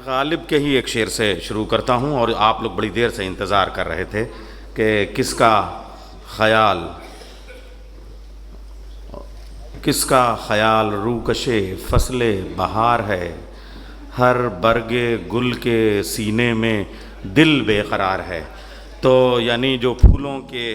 गालिब के ही एक शेर से शुरू करता हूँ, और आप लोग बड़ी देर से इंतज़ार कर रहे थे कि किसका ख़याल रूकशे फसले बहार है, हर बरगे गुल के सीने में दिल बेकरार है। तो यानी जो फूलों के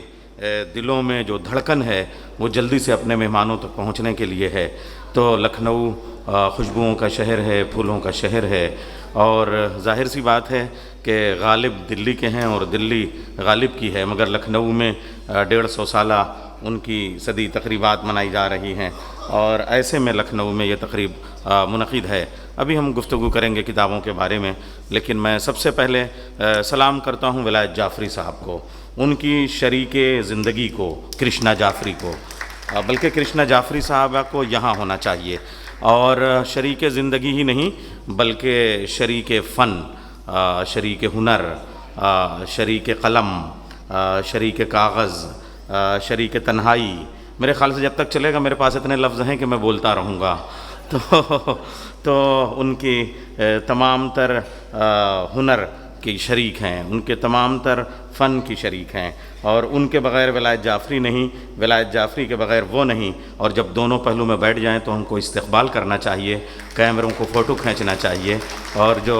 दिलों में जो धड़कन है वो जल्दी से अपने मेहमानों तक पहुंचने के लिए है। तो लखनऊ खुशबुओं का शहर है, फूलों का शहर है, और ज़ाहिर सी बात है कि गालिब दिल्ली के हैं और दिल्ली गालिब की है, मगर लखनऊ में 150 साला उनकी सदी तकरीबात मनाई जा रही हैं, और ऐसे में लखनऊ में ये तकरीब मुनक़िद है। अभी हम गुफ्तगू करेंगे किताबों के बारे में, लेकिन मैं सबसे पहले सलाम करता हूँ विलायत जाफ़री साहब को, उनकी शरीके ज़िंदगी को, कृष्णा जाफ़री को, बल्कि कृष्णा जाफ़री साहबा को यहाँ होना चाहिए, और शरीके ज़िंदगी ही नहीं बल्कि शरीके फ़न, शरीके हुनर, शरीके कलम, शरीके कागज़, शरीके तन्हाई। मेरे ख़्याल से जब तक चलेगा मेरे पास इतने लफ्ज़ हैं कि मैं बोलता रहूँगा। तो उनकी तमाम तर हुनर की शरीक हैं, उनके तमाम तर फ़न की शरीक हैं, और उनके बग़ैर विलायत जाफ़री नहीं, विलायत जाफ़री के बग़ैर वो नहीं। और जब दोनों पहलू में बैठ जाएं तो हमको इस्तक़बाल करना चाहिए, कैमरों को फ़ोटो खींचना चाहिए, और जो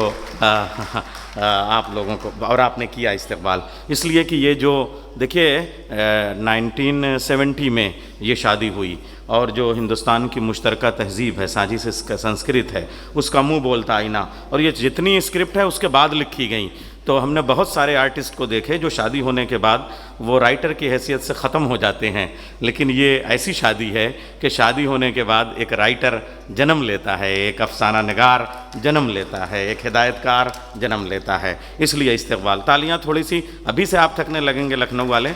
आप लोगों को, और आपने किया इस्तक़बाल, इसलिए कि ये जो देखिए 1970 में ये शादी हुई, और जो हिंदुस्तान की मुश्तरका तहज़ीब है, साझी से संस्कृत है, उसका मुँह बोलता आईना, और ये जितनी स्क्रिप्ट है उसके बाद लिखी गई। तो हमने बहुत सारे आर्टिस्ट को देखे जो शादी होने के बाद वो राइटर की हैसियत से ख़त्म हो जाते हैं, लेकिन ये ऐसी शादी है कि शादी होने के बाद एक राइटर जन्म लेता है, एक अफसाना निगार जन्म लेता है, एक हिदायतकार जन्म लेता है। इसलिए इस्तक़बाल, तालियाँ थोड़ी सी, अभी से आप थकने लगेंगे लखनऊ वाले।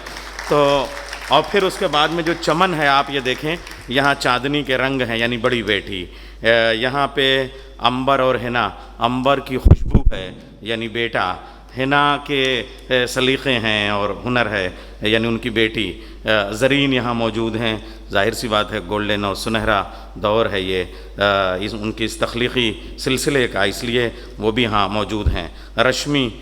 तो और फिर उसके बाद में जो चमन है, आप ये देखें, यहाँ चांदनी के रंग हैं, यानी बड़ी बेटी, यहाँ पे अंबर और हिना, अंबर की खुशबू है यानी बेटा, हिना के सलीक़े हैं और हुनर है यानी उनकी बेटी, ज़रीन यहाँ मौजूद हैं। ज़ाहिर सी बात है गोल्डन और सुनहरा दौर है ये उनकी इस तख्लीक़ी सिलसिले का, इसलिए वो भी यहाँ मौजूद हैं। रश्मि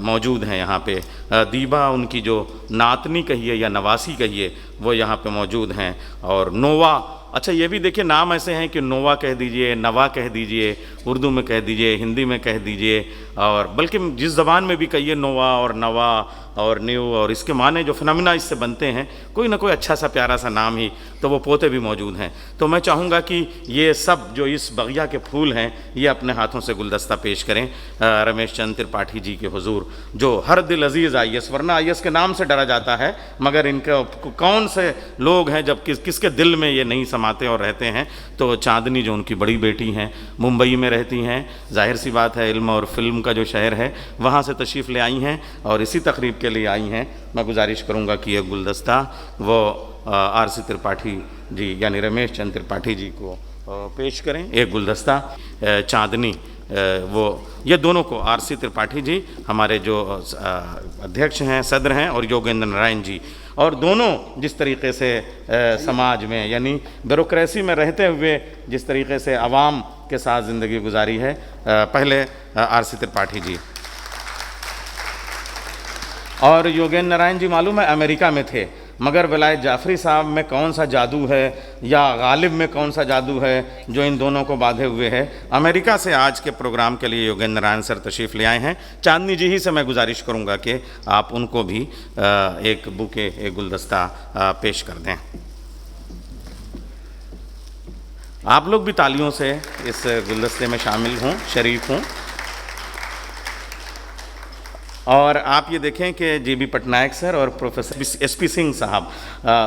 मौजूद हैं यहाँ पे, दीबा उनकी जो नातनी कहिए या नवासी कहिए वो यहाँ पे मौजूद हैं, और नोवा, अच्छा ये भी देखिए नाम ऐसे हैं कि नोवा कह दीजिए, नवा कह दीजिए, उर्दू में कह दीजिए, हिंदी में कह दीजिए, और बल्कि जिस ज़बान में भी कहिए नोवा और नवा और न्यू, और इसके माने जो फिनोमिना इससे बनते हैं, कोई ना कोई अच्छा सा प्यारा सा नाम ही, तो वो पोते भी मौजूद हैं। तो मैं चाहूँगा कि ये सब जो इस बगिया के फूल हैं ये अपने हाथों से गुलदस्ता पेश करें रमेश चंद्र त्रिपाठी जी के हुजूर, जो हर दिल अजीज़ आईएस, वरना आईएस के नाम से डरा जाता है, मगर इनके कौन से लोग हैं जब किसके दिल में ये नहीं समाते और रहते हैं। तो चांदनी जो उनकी बड़ी बेटी हैं, मुंबई में रहती हैं, जाहिर सी बात है इल्म और फिल्म का जो शहर है वहाँ से तशरीफ़ ले आई हैं और इसी तकरीब के लिए आई हैं। मैं गुजारिश करूँगा कि यह गुलदस्ता वो आरसी त्रिपाठी जी यानी रमेश चंद्र त्रिपाठी जी को पेश करें। एक गुलदस्ता चांदनी, वो ये दोनों को आरसी त्रिपाठी जी हमारे जो अध्यक्ष हैं, सदर हैं, और योगेंद्र नारायण जी, और दोनों जिस तरीक़े से समाज में यानी ब्यूरोक्रेसी में रहते हुए जिस तरीक़े से आवाम के साथ ज़िंदगी गुजारी है, पहले आरसी त्रिपाठी जी। और योगेंद्र नारायण जी मालूम है अमेरिका में थे, मगर विलायत जाफ़री साहब में कौन सा जादू है या गालिब में कौन सा जादू है जो इन दोनों को बांधे हुए है। अमेरिका से आज के प्रोग्राम के लिए योगेंद्र नारायण सर तशरीफ़ ले आए हैं। चांदनी जी ही से मैं गुजारिश करूंगा कि आप उनको भी एक बुके, एक गुलदस्ता पेश कर दें। आप लोग भी तालियों से इस गुलदस्ते में शामिल हों, शरीक हों। और आप ये देखें कि जी बी पटनायक सर और प्रोफेसर SP सिंह साहब,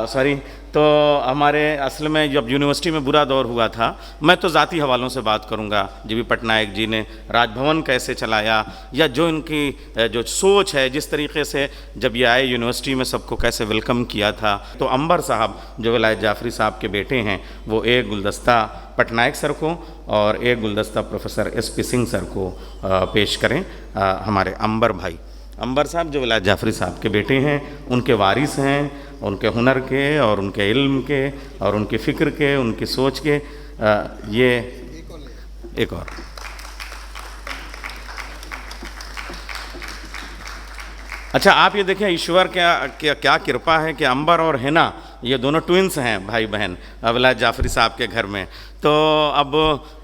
सॉरी, तो हमारे असल में जब यूनिवर्सिटी में बुरा दौर हुआ था, मैं तो ज़ाती हवालों से बात करूंगा, जी बी पटनायक जी ने राजभवन कैसे चलाया, या जो इनकी जो सोच है, जिस तरीके से जब ये आए यूनिवर्सिटी में सबको कैसे वेलकम किया था। तो अंबर साहब जो विलायत जाफ़री साहब के बेटे हैं, वो एक गुलदस्ता पटनायक सर को और एक गुलदस्ता प्रोफेसर SP सिंह सर को पेश करें। हमारे अंबर भाई, अंबर साहब जो विलायत जाफ़री साहब के बेटे हैं, उनके वारिस हैं, उनके हुनर के और उनके इल्म के और उनकी फ़िक्र के, उनकी सोच के। ये एक और अच्छा, आप ये देखें ईश्वर क्या कृपा है कि अंबर और हिना ये दोनों ट्विंस हैं, भाई बहन, विलायत जाफरी साहब के घर में। तो अब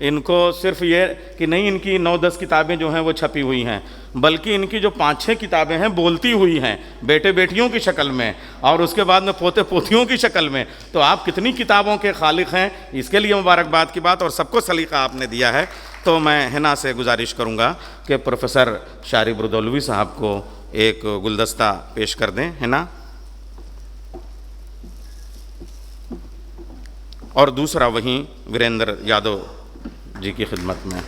इनको सिर्फ ये कि नहीं इनकी 9-10 किताबें जो हैं वो छपी हुई हैं, बल्कि इनकी जो 5-6 किताबें हैं बोलती हुई हैं, बेटे बेटियों की शक्ल में, और उसके बाद में पोते पोतियों की शक्ल में। तो आप कितनी किताबों के खालिक हैं, इसके लिए मुबारकबाद की बात, और सबको सलीका आपने दिया है। तो मैं हिना से गुजारिश करूँगा कि प्रोफेसर शारिब रुदौलवी साहब को एक गुलदस्ता पेश कर दें। हिना, और दूसरा वहीं वीरेंद्र यादव जी की खिदमत में।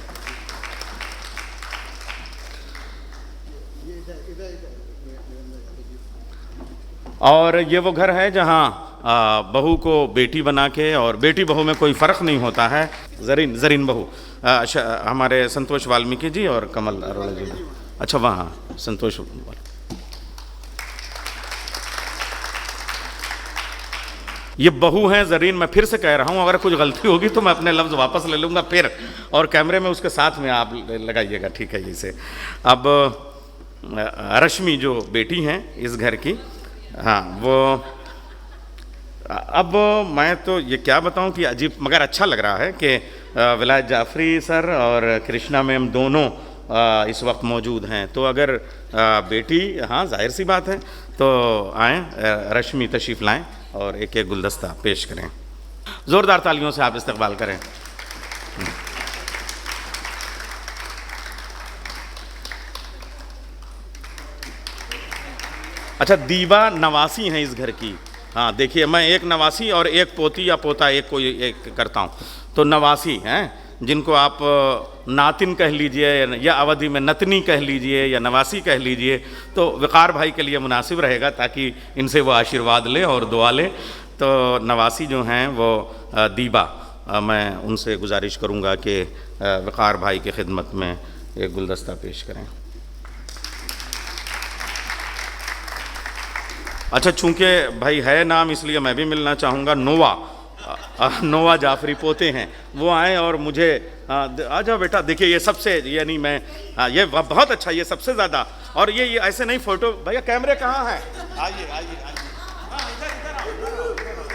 और ये वो घर है जहाँ बहू को बेटी बना के, और बेटी बहू में कोई फ़र्क नहीं होता है। जरीन बहू हमारे संतोष वाल्मीकि जी और कमल अरोड़ा जी। अच्छा, वहाँ संतोष। ये बहू हैं जरीन। मैं फिर से कह रहा हूँ, अगर कुछ गलती होगी तो मैं अपने लफ्ज़ वापस ले लूँगा फिर, और कैमरे में उसके साथ में आप लगाइएगा, ठीक है। इसे अब रश्मि जो बेटी हैं इस घर की, हाँ, वो अब मैं तो ये क्या बताऊं कि अजीब मगर अच्छा लग रहा है कि विलायत जाफरी सर और कृष्णा मैम दोनों इस वक्त मौजूद हैं। तो अगर बेटी, हाँ जाहिर सी बात है, तो आएँ, रश्मि तशरीफ़ लाएँ और एक एक गुलदस्ता पेश करें। ज़ोरदार तालियों से आप इस्तकबाल करें। अच्छा, दीवा नवासी हैं इस घर की। हाँ देखिए, मैं एक नवासी और एक पोती या पोता एक को एक करता हूँ। तो नवासी हैं जिनको आप नातिन कह लीजिए या अवधि में नतनी कह लीजिए या नवासी कह लीजिए, तो वक़ार भाई के लिए मुनासिब रहेगा, ताकि इनसे वो आशीर्वाद ले और दुआ ले। तो नवासी जो हैं वो दीबा, मैं उनसे गुजारिश करूँगा कि वक़ार भाई की खिदमत में एक गुलदस्ता पेश करें। अच्छा, चूँकि भाई है नाम इसलिए मैं भी मिलना चाहूँगा। नोवा जाफरी पोते हैं, वो आए और मुझे आ जाओ बेटा। देखिए ये सबसे, यानी मैं ये बहुत अच्छा, ये सबसे ज़्यादा। और ये ऐसे नहीं फ़ोटो, भैया कैमरे कहाँ हैं? आइए आइए आइए, हाँ इधर इधर आओ, इधर आओ, इधर आओ।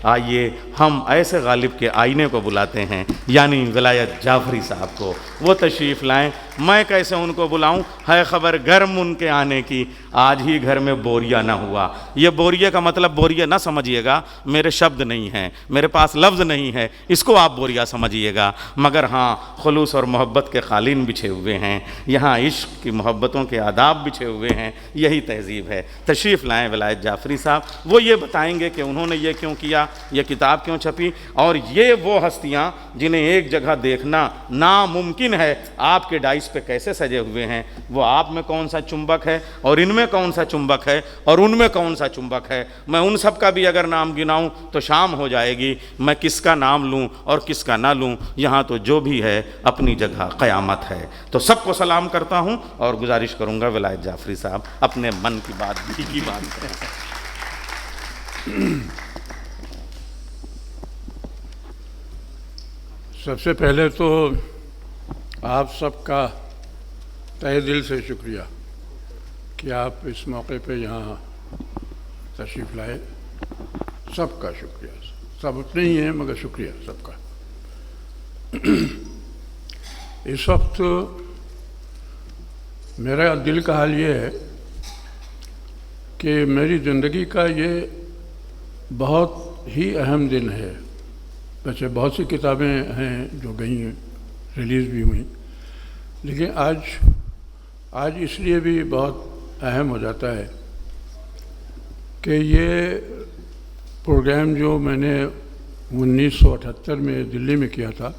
आइए हम ऐसे गालिब के आईने को बुलाते हैं, यानी विलायत जाफरी साहब को। वो तशरीफ़ लाएं। मैं कैसे उनको बुलाऊं? है ख़बर गर्म उनके आने की, आज ही घर में बोरिया ना हुआ। ये बोरिया का मतलब बोरिया ना समझिएगा, मेरे शब्द नहीं हैं, मेरे पास लफ्ज़ नहीं है, इसको आप बोरिया समझिएगा। मगर हाँ, खुलूस और मोहब्बत के कालीन बिछे हुए हैं, यहाँ इश्क की मोहब्बतों के आदाब बिछे हुए हैं, यही तहज़ीब है। तशरीफ़ लाएँ विलायत जाफरी साहब, वो ये बताएंगे कि उन्होंने ये क्यों किया, ये किताब क्यों छपी, और ये वो हस्तियाँ जिन्हें एक जगह देखना नामुमकिन है, आपके डाइस पे कैसे सजे हुए हैं। वो आप में कौन सा चुंबक है, और इनमें कौन सा चुंबक है, और उनमें कौन सा चुंबक है। मैं उन सब का भी अगर नाम गिनाऊं तो शाम हो जाएगी। मैं किसका नाम लूं और किसका ना लूं, यहाँ तो जो भी है अपनी जगह क़यामत है। तो सबको सलाम करता हूँ और गुजारिश करूँगा विलायत जाफरी साहब अपने मन की बात भी की बात करें। सबसे पहले तो आप सबका तहे दिल से शुक्रिया कि आप इस मौके पे यहाँ तशरीफ़ लाए। सबका शुक्रिया, सब उतने ही हैं मगर शुक्रिया सबका। इस वक्त मेरा दिल का हाल ये है कि मेरी ज़िंदगी का ये बहुत ही अहम दिन है। वैसे बहुत सी किताबें हैं जो गई हैं, रिलीज़ भी हुई, लेकिन आज इसलिए भी बहुत अहम हो जाता है कि ये प्रोग्राम जो मैंने 1978 में दिल्ली में किया था,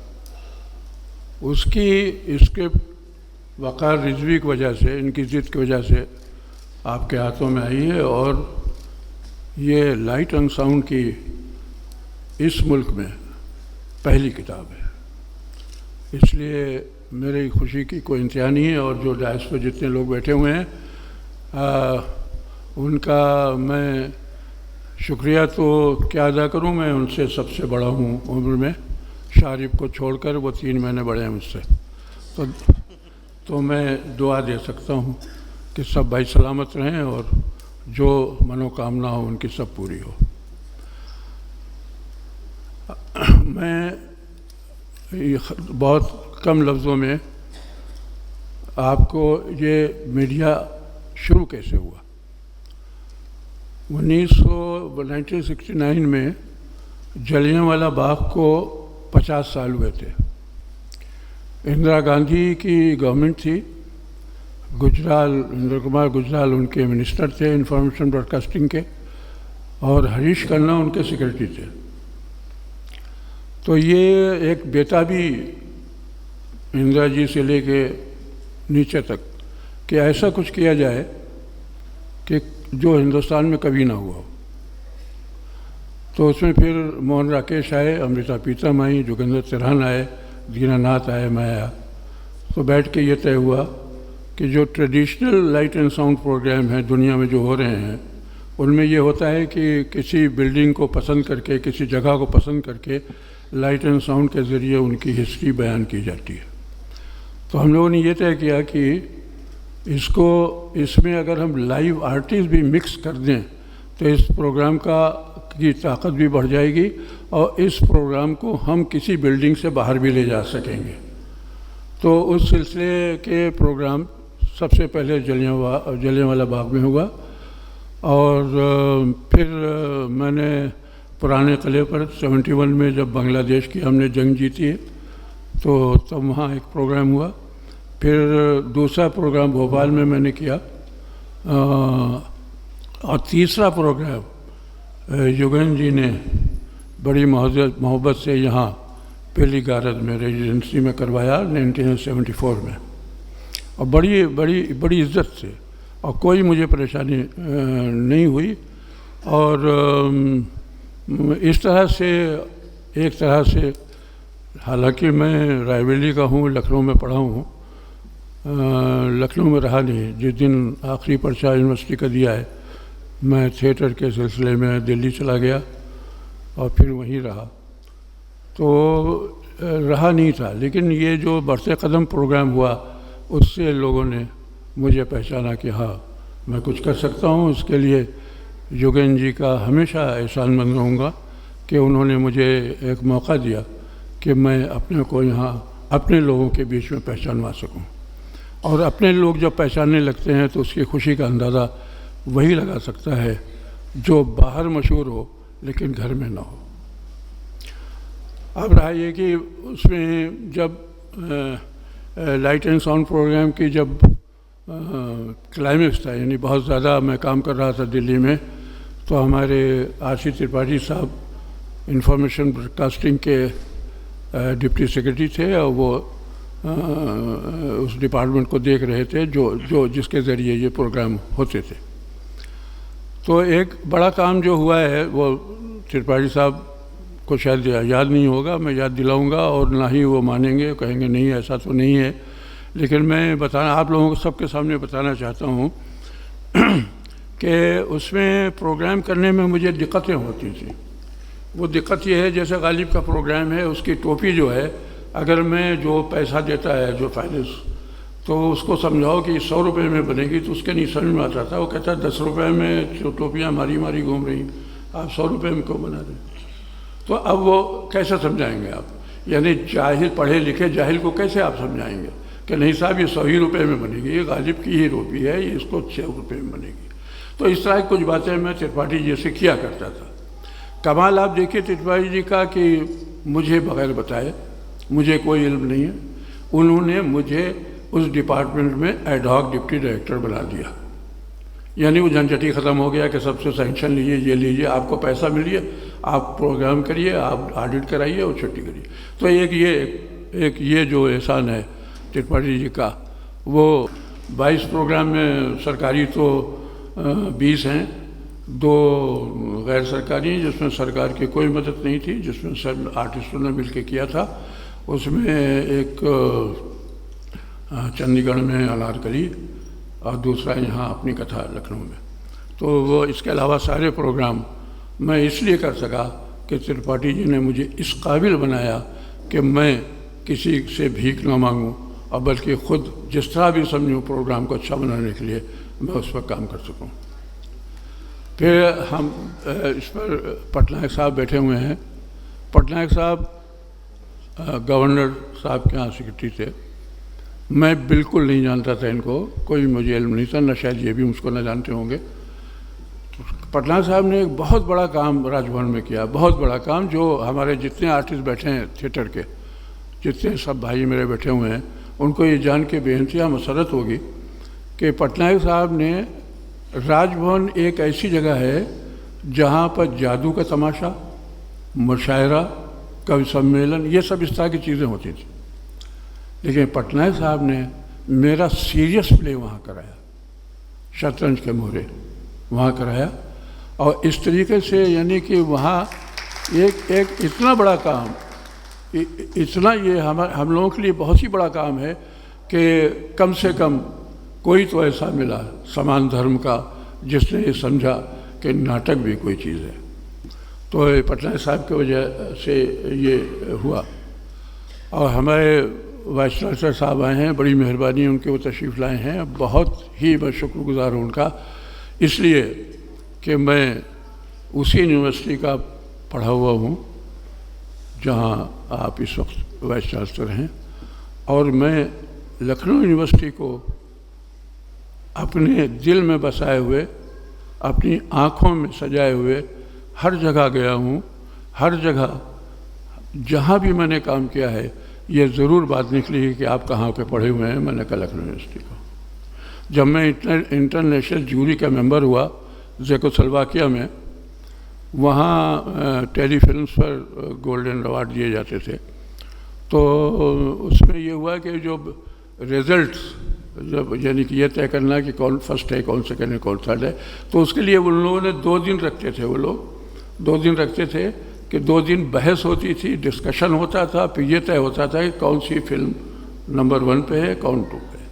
इसके वक़ार रिजवी की वजह से, इनकी ज़िद की वजह से आपके हाथों में आई है। और ये लाइट एंड साउंड की इस मुल्क में पहली किताब है, इसलिए मेरी खुशी की कोई इंतहा नहीं है। और जो डायस पर जितने लोग बैठे हुए हैं उनका मैं शुक्रिया तो क्या अदा करूं, मैं उनसे सबसे बड़ा हूं उम्र में, शारिफ को छोड़कर, वो 3 महीने बड़े हैं मुझसे। तो मैं दुआ दे सकता हूँ कि सब भाई सलामत रहें और जो मनोकामना हो उनकी सब पूरी हो। मैं बहुत कम लफ्ज़ों में आपको ये मीडिया शुरू कैसे हुआ। 1969 में जलियांवाला बाग को 50 साल हुए थे। इंदिरा गांधी की गवर्नमेंट थी, इंद्र कुमार गुजराल उनके मिनिस्टर थे इंफॉर्मेशन ब्रॉडकास्टिंग के, और हरीश खन्ना उनके सेक्रेटरी थे। तो ये एक बेताबी इंदिरा जी से लेके नीचे तक कि ऐसा कुछ किया जाए कि जो हिंदुस्तान में कभी ना हुआ हो। तो उसमें फिर मोहन राकेश आए, अमृता पीतम आई, जोगेंद्र तिरहान आए, दीनानाथ आए, मैं आया। तो बैठ के ये तय हुआ कि जो traditional light and sound program हैं दुनिया में जो हो रहे हैं, उनमें ये होता है कि किसी बिल्डिंग को पसंद करके, किसी जगह को पसंद करके लाइट एंड साउंड के ज़रिए उनकी हिस्ट्री बयान की जाती है। तो हम लोगों ने ये तय किया कि इसमें अगर हम लाइव आर्टिस्ट भी मिक्स कर दें तो इस प्रोग्राम की ताकत भी बढ़ जाएगी और इस प्रोग्राम को हम किसी बिल्डिंग से बाहर भी ले जा सकेंगे। तो उस सिलसिले के प्रोग्राम सबसे पहले जलियांवाला बाग में हुआ, और फिर मैंने पुराने किले पर 71 में जब बांग्लादेश की हमने जंग जीती है तो तब वहाँ एक प्रोग्राम हुआ। फिर दूसरा प्रोग्राम भोपाल में मैंने किया, और तीसरा प्रोग्राम युगेंद्र जी ने बड़ी मोहब्बत से यहाँ पहली गारद में रेजिडेंसी में करवाया 1974 में, और बड़ी इज्जत से, और कोई मुझे परेशानी नहीं हुई। और इस तरह से एक तरह से, हालांकि मैं रायबरेली का हूँ, लखनऊ में पढ़ा हूँ, लखनऊ में रहा नहीं। जिस दिन आखिरी पर्चा यूनिवर्सिटी का दिया है, मैं थिएटर के सिलसिले में दिल्ली चला गया और फिर वहीं रहा, तो रहा नहीं था। लेकिन ये जो बढ़ते कदम प्रोग्राम हुआ, उससे लोगों ने मुझे पहचाना कि हाँ मैं कुछ कर सकता हूँ। इसके लिए योगेंद्र जी का हमेशा एहसानमंद रहूँगा कि उन्होंने मुझे एक मौका दिया कि मैं अपने को यहाँ अपने लोगों के बीच में पहचानवा सकूँ। और अपने लोग जब पहचानने लगते हैं तो उसकी खुशी का अंदाज़ा वही लगा सकता है जो बाहर मशहूर हो लेकिन घर में ना हो। अब रहा ये कि उसमें जब लाइट एंड साउंड प्रोग्राम की जब क्लाइमेक्स था, यानी बहुत ज़्यादा मैं काम कर रहा था दिल्ली में, तो हमारे आर.सी. त्रिपाठी साहब इंफॉर्मेशन ब्रॉडकास्टिंग के डिप्टी सेक्रेटरी थे, और वो उस डिपार्टमेंट को देख रहे थे जो जिसके ज़रिए ये प्रोग्राम होते थे। तो एक बड़ा काम जो हुआ है वो त्रिपाठी साहब को शायद याद नहीं होगा, मैं याद दिलाऊंगा, और ना ही वो मानेंगे, कहेंगे नहीं ऐसा तो नहीं है। लेकिन मैं आप लोगों को सबके सामने बताना चाहता हूँ कि उसमें प्रोग्राम करने में मुझे दिक्कतें होती थी। वो दिक्कत ये है, जैसे गालिब का प्रोग्राम है, उसकी टोपी जो है, अगर मैं जो पैसा देता है जो फाइनेंस, तो उसको समझाओ कि 100 रुपये में बनेगी, तो उसके नहीं समझ में आता था। वो कहता है 10 रुपये में जो टोपियाँ मारी घूम रही, आप 100 रुपये में क्यों बना रहे? तो अब वो कैसे समझाएंगे आप? यानी जाहिल, पढ़े लिखे जाहिल को कैसे आप समझाएंगे कि नहीं साहब ये 100 ही रुपये में बनेगी, ये गालिब की ही टोपी है, ये इसको 6 रुपये में बनेगी। तो इस तरह की कुछ बातें मैं त्रिपाठी जी से किया करता था। कमाल आप देखिए त्रिपाठी जी का कि मुझे बगैर बताए, मुझे कोई इल्म नहीं है, उन्होंने मुझे उस डिपार्टमेंट में एड हॉक डिप्टी डायरेक्टर बना दिया। यानी वो झंझट ही ख़त्म हो गया कि सबसे सैंक्शन लीजिए, ये लीजिए, आपको पैसा मिलिए, आप प्रोग्राम करिए, आप ऑडिट कराइए और छुट्टी करिए। तो एक ये जो एहसान है त्रिपाठी जी का, वो 22 प्रोग्राम में सरकारी तो 20 हैं, 2 गैर सरकारी जिसमें सरकार की कोई मदद नहीं थी, जिसमें सब आर्टिस्टों ने मिल के किया था। उसमें एक चंडीगढ़ में अनारकली और दूसरा यहाँ अपनी कथा लखनऊ में। तो वो इसके अलावा सारे प्रोग्राम मैं इसलिए कर सका कि त्रिपाठी जी ने मुझे इस काबिल बनाया कि मैं किसी से भीख ना मांगूं और बल्कि खुद जिस तरह भी समझूं प्रोग्राम को अच्छा बनाने के लिए मैं उस पर काम कर सकूं। फिर हम इस पर पटनायक साहब बैठे हुए हैं। पटनायक साहब गवर्नर साहब के यहाँ सेक्रेटरी थे। मैं बिल्कुल नहीं जानता था इनको, कोई मुझे इल्म नहीं था, न शायद ये भी मुझको न जानते होंगे। पटनायक साहब ने एक बहुत बड़ा काम राजभवन में किया, बहुत बड़ा काम, जो हमारे जितने आर्टिस्ट बैठे हैं थिएटर के, जितने सब भाई मेरे बैठे हुए हैं, उनको ये जान के बेइंतहा मसरत होगी कि पटनायक साहब ने राजभवन एक ऐसी जगह है जहाँ पर जादू का तमाशा, मुशायरा, कवि सम्मेलन, ये सब इस तरह की चीज़ें होती थी। लेकिन पटनायक साहब ने मेरा सीरियस प्ले वहाँ कराया, शतरंज के मोहरे वहाँ कराया। और इस तरीके से यानी कि वहाँ एक इतना बड़ा काम, इतना ये हम लोगों के लिए बहुत ही बड़ा काम है कि कम से कम कोई तो ऐसा मिला समान धर्म का जिसने ये समझा कि नाटक भी कोई चीज़ है। तो पटनायक साहब की वजह से ये हुआ। और हमारे वाइस चांसलर साहब आए हैं, बड़ी मेहरबानी उनके, वो तशरीफ़ लाए हैं, बहुत ही मैं शुक्रगुज़ार हूँ उनका, इसलिए कि मैं उसी यूनिवर्सिटी का पढ़ा हुआ हूँ जहाँ आप इस वक्त वाइस चांसलर हैं। और मैं लखनऊ यूनिवर्सिटी को अपने दिल में बसाए हुए, अपनी आँखों में सजाए हुए हर जगह गया हूँ। हर जगह जहाँ भी मैंने काम किया है ये ज़रूर बात निकली है कि आप कहाँ पे पढ़े हुए हैं। मैंने कहा लखनऊ यूनिवर्सिटी को। जब मैं इंटरनेशनल जूरी का मेंबर हुआ ज़ेकोस्लोवाकिया में, वहाँ टेलीफिल्म्स पर गोल्डन अवार्ड दिए जाते थे, तो उसमें ये हुआ कि जो रिज़ल्ट्स, जब यानी कि ये तय करना कि कौन फर्स्ट है, कौन सेकंड है, कौन थर्ड है, तो उसके लिए उन लोगों ने 2 दिन रखते थे। वो लोग 2 दिन रखते थे कि 2 दिन बहस होती थी, डिस्कशन होता था, फिर ये तय होता था कि कौन सी फिल्म नंबर 1 पे है, कौन 2 पे है।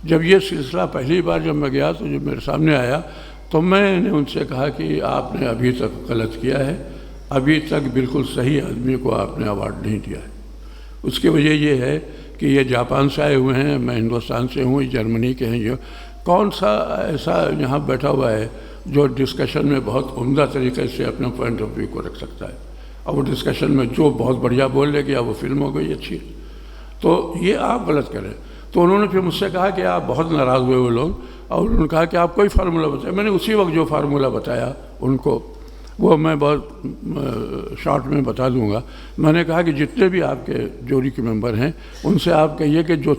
जब ये सिलसिला पहली बार जब मैं गया तो जब मेरे सामने आया तो मैंने उनसे कहा कि आपने अभी तक गलत किया है, अभी तक बिल्कुल सही आदमी को आपने अवार्ड नहीं दिया है। उसकी वजह ये है कि ये जापान से आए हुए हैं, मैं हिंदुस्तान से हूँ, जर्मनी के हैं, ये कौन सा ऐसा यहाँ बैठा हुआ है जो डिस्कशन में बहुत उम्दा तरीके से अपना पॉइंट ऑफ व्यू को रख सकता है। और वो डिस्कशन में जो बहुत बढ़िया बोल ले गया वो फिल्म हो गई अच्छी, तो ये आप गलत करें। तो उन्होंने फिर मुझसे कहा कि आप बहुत नाराज़ हुए वो लोग, और उन्होंने कहा कि आप कोई फार्मूला बताए। मैंने उसी वक्त जो फार्मूला बताया उनको, वो मैं बहुत शॉर्ट में बता दूंगा। मैंने कहा कि जितने भी आपके जोड़ी के मेंबर हैं उनसे आप कहिए कि जो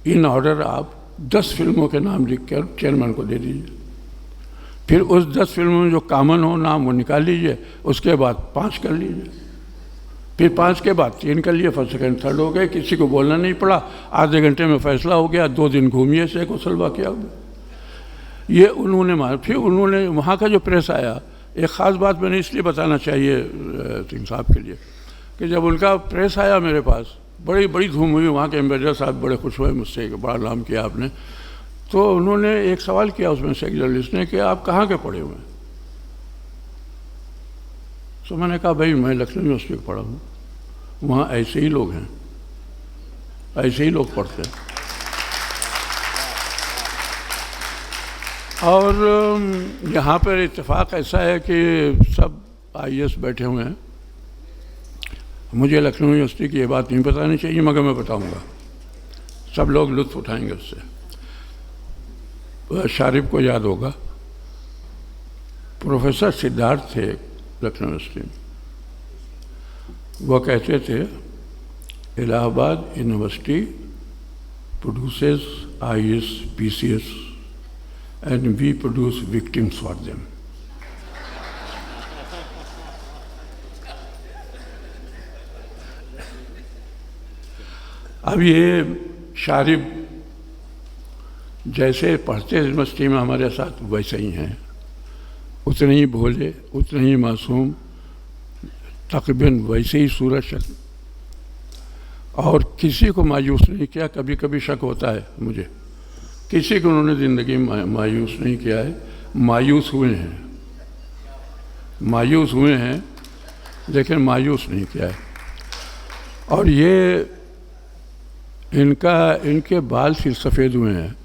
इन ऑर्डर आप 10 फिल्मों के नाम लिख कर चेयरमैन को दे दीजिए, फिर उस 10 फिल्मों में जो कॉमन हो नाम वो निकाल लीजिए, उसके बाद 5 कर लीजिए, फिर 5 के बाद 3 कर लिए, फर्स्ट सेकंड थर्ड हो गए, किसी को बोलना नहीं पड़ा, आधे घंटे में फैसला हो गया, 2 दिन घूमिए ज़ेकोस्लोवाकिया में। ये उन्होंने मार। फिर उन्होंने वहाँ का जो प्रेस आया, एक ख़ास बात मैंने इसलिए बताना चाहिए सिंह साहब के लिए कि जब उनका प्रेस आया मेरे पास, बड़ी बड़ी धूम हुई, वहाँ के एम्बेसडर साहब बड़े खुश हुए मुझसे, बड़ा नाम किया आपने। तो उन्होंने एक सवाल किया उसमें से एक जर्नलिस्ट ने कि आप कहाँ के पढ़े हुए हैं। तो मैंने कहा भाई मैं लखनऊ यूनिवर्सिटी में पढ़ा हूँ, वहाँ ऐसे ही लोग हैं, ऐसे ही लोग पढ़ते हैं। और यहाँ पर इत्तेफाक ऐसा है कि सब IAS बैठे हुए हैं। मुझे लखनऊ यूनिवर्सिटी की ये बात नहीं बतानी चाहिए, मगर मैं बताऊँगा, सब लोग लुत्फ़ उठाएंगे उससे। शारिब को याद होगा, प्रोफेसर सिद्धार्थ थे लखनऊ यूनिवर्सिटी में। वो कहते थे Allahabad university produces IAS, PCS and we produce victims for them. अब ये शारिब जैसे पढ़ते यूनिवर्सिटी में हमारे साथ वैसे ही हैं, उतने ही भोले, उतने ही मासूम, तकरीबन वैसे ही सूरत शक्ल, और किसी को मायूस नहीं किया। कभी कभी शक होता है मुझे, किसी को उन्होंने ज़िंदगी में मायूस नहीं किया है। मायूस हुए हैं, मायूस हुए हैं, लेकिन मायूस नहीं किया है। और ये इनके बाल सिर्फ सफ़ेद हुए हैं,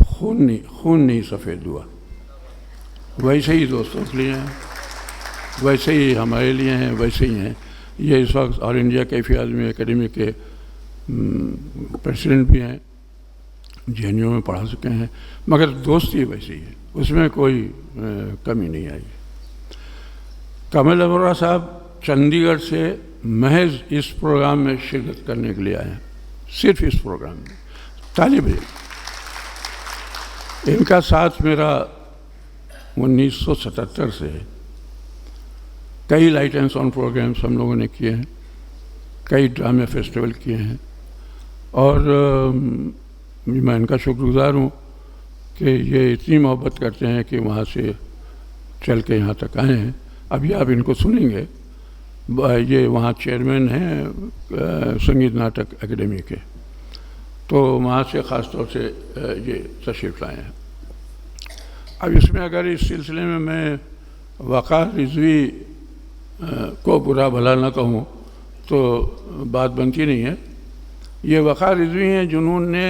खून नहीं सफ़ेद हुआ। वैसे ही दोस्तों के लिए हैं, वैसे ही हमारे लिए हैं, वैसे ही हैं। ये इस वक्त all India Kaifi Azmi academy के प्रेसिडेंट भी हैं, JNU में पढ़ा चुके हैं, मगर दोस्ती वैसी है, उसमें कोई कमी नहीं आई। कमल अरोड़ा साहब चंडीगढ़ से महज इस प्रोग्राम में शिरकत करने के लिए आए हैं, सिर्फ इस प्रोग्राम में। ताली बजे इनका साथ मेरा 1977 से है। कई लाइट एंड साउंड प्रोग्राम्स हम लोगों ने किए हैं, कई ड्रामे फेस्टिवल किए हैं, और मैं इनका शुक्रगुजार हूँ कि ये इतनी मोहब्बत करते हैं कि वहाँ से चल के यहाँ तक आए हैं। अभी आप इनको सुनेंगे, ये वहाँ चेयरमैन हैं संगीत नाटक एकेडमी के, तो वहाँ से ख़ास तौर से ये तशरीफ़ लाए हैं। अब इसमें अगर इस सिलसिले में मैं वक़ार रिज़वी को बुरा भला ना कहूँ तो बात बनती नहीं है। ये वक़ार रिज़वी हैं जिन्होंने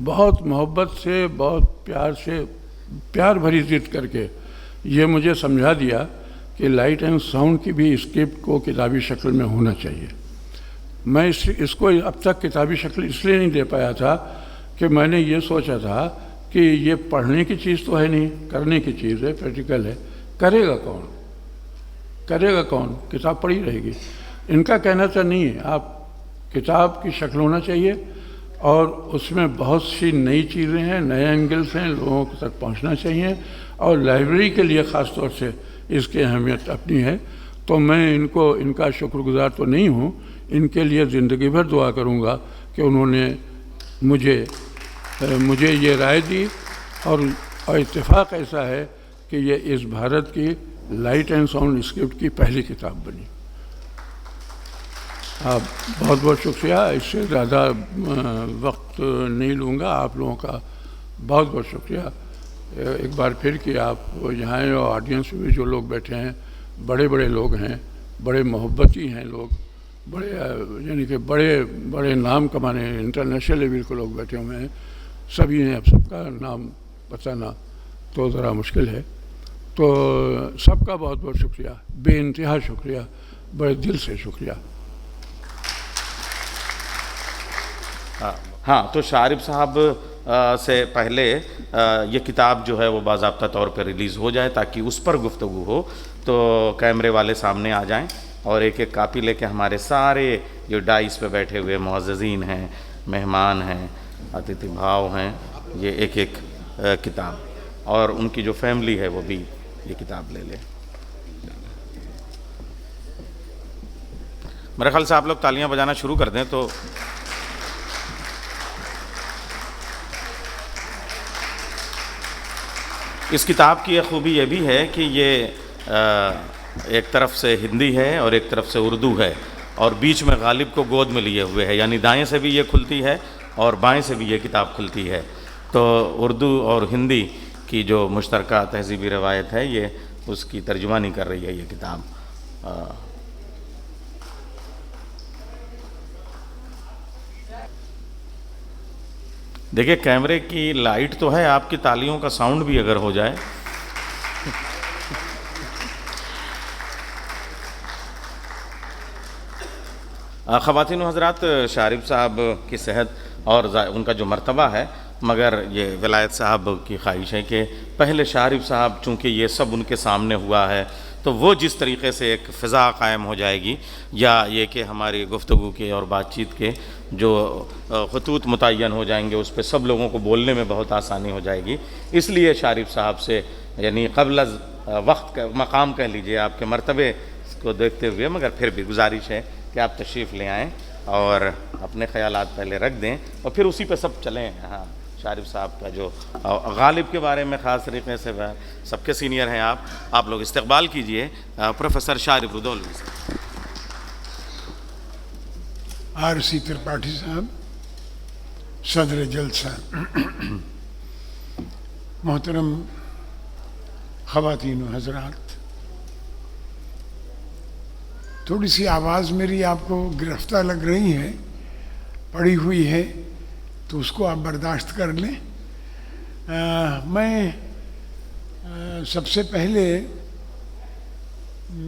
बहुत मोहब्बत से, बहुत प्यार भरी ज़िद करके ये मुझे समझा दिया कि लाइट एंड साउंड की भी स्क्रिप्ट को किताबी शक्ल में होना चाहिए। मैं इसको अब तक किताबी शक्ल इसलिए नहीं दे पाया था कि मैंने ये सोचा था कि ये पढ़ने की चीज़ तो है नहीं, करने की चीज़ है, प्रैक्टिकल है। करेगा कौन? किताब पढ़ी रहेगी। इनका कहना तो नहीं है, आप किताब की शक्ल होना चाहिए और उसमें बहुत सी नई चीज़ें हैं, नए एंगल्स हैं, लोगों तक पहुंचना चाहिए, और लाइब्रेरी के लिए ख़ास तौर से इसकी अहमियत अपनी है। तो मैं इनका शुक्रगुजार तो नहीं हूँ, इनके लिए ज़िंदगी भर दुआ करूँगा कि उन्होंने मुझे ये राय दी, और इत्तेफाक ऐसा है कि ये इस भारत की लाइट एंड साउंड स्क्रिप्ट की पहली किताब बनी। आप बहुत बहुत शुक्रिया। इससे ज़्यादा वक्त नहीं लूँगा, आप लोगों का बहुत बहुत शुक्रिया एक बार फिर कि आप यहाँ आए, और ऑडियंस में जो लोग बैठे हैं बड़े बड़े लोग हैं, बड़े मोहब्बती हैं लोग, बड़े यानी कि बड़े नाम कमाने इंटरनेशनल लेवल के लोग बैठे हुए हैं। सभी हैं, अब सबका नाम बताना तो ज़रा मुश्किल है। तो सबका बहुत बहुत शुक्रिया, बेइंतहा शुक्रिया, बड़े दिल से शुक्रिया। हाँ, तो शारिब साहब से पहले ये किताब जो है वो बाज़ाब्ता तौर पर रिलीज़ हो जाए, ताकि उस पर गुफ्तगू हो, तो कैमरे वाले सामने आ जाएं और एक एक कापी लेके हमारे सारे जो डाइस पे बैठे हुए मुअज़्ज़ज़ीन हैं, मेहमान हैं, अतिथि भाव हैं, ये एक एक किताब, और उनकी जो फैमिली है वो भी ये किताब ले ले। मेरे ख्याल से आप लोग तालियां बजाना शुरू कर दें। तो इस किताब की एक खूबी ये भी है कि ये एक तरफ से हिंदी है और एक तरफ से उर्दू है, और बीच में गालिब को गोद में लिए हुए है, यानी दाएं से भी ये खुलती है और बाएं से भी ये किताब खुलती है। तो उर्दू और हिंदी की जो मुश्तरका तहज़ीबी रवायत है, ये उसकी तर्जुमानी कर रही है ये किताब। देखिए, कैमरे की लाइट तो है, आपकी तालियों का साउंड भी अगर हो जाए। ख़वातीन व हज़रात, शारिब साहब की सेहत और उनका जो मर्तबा है, मगर ये विलायत साहब की ख्वाहिश है कि पहले शारिब साहब, चूँकि ये सब उनके सामने हुआ है, तो वो जिस तरीके से एक फ़िज़ा कायम हो जाएगी, या ये कि हमारी गुफ्तगू के और बातचीत के जो ख़ुतूत मुतय्यन हो जाएंगे, उस पर सब लोगों को बोलने में बहुत आसानी हो जाएगी। इसलिए शारिब साहब से, यानी क़ब्ल वक्त का मकाम कह लीजिए, आपके मर्तबे को देखते हुए, मगर फिर भी गुजारिश है कि आप तशरीफ़ ले आएँ और अपने ख़यालात पहले रख दें, और फिर उसी पे सब चलें। हाँ, शारिब साहब का जो गालिब के बारे में ख़ास तरीके से सबके सीनियर हैं आप लोग इस्तकबाल कीजिए प्रोफेसर शारिब रुदौलवी से। RC त्रिपाठी साहब, सदर जलसा, मोहतरम ख़वातीन व हज़रात, थोड़ी सी आवाज़ मेरी आपको गिरफ्तार लग रही है, पड़ी हुई है, तो उसको आप बर्दाश्त कर लें। मैं सबसे पहले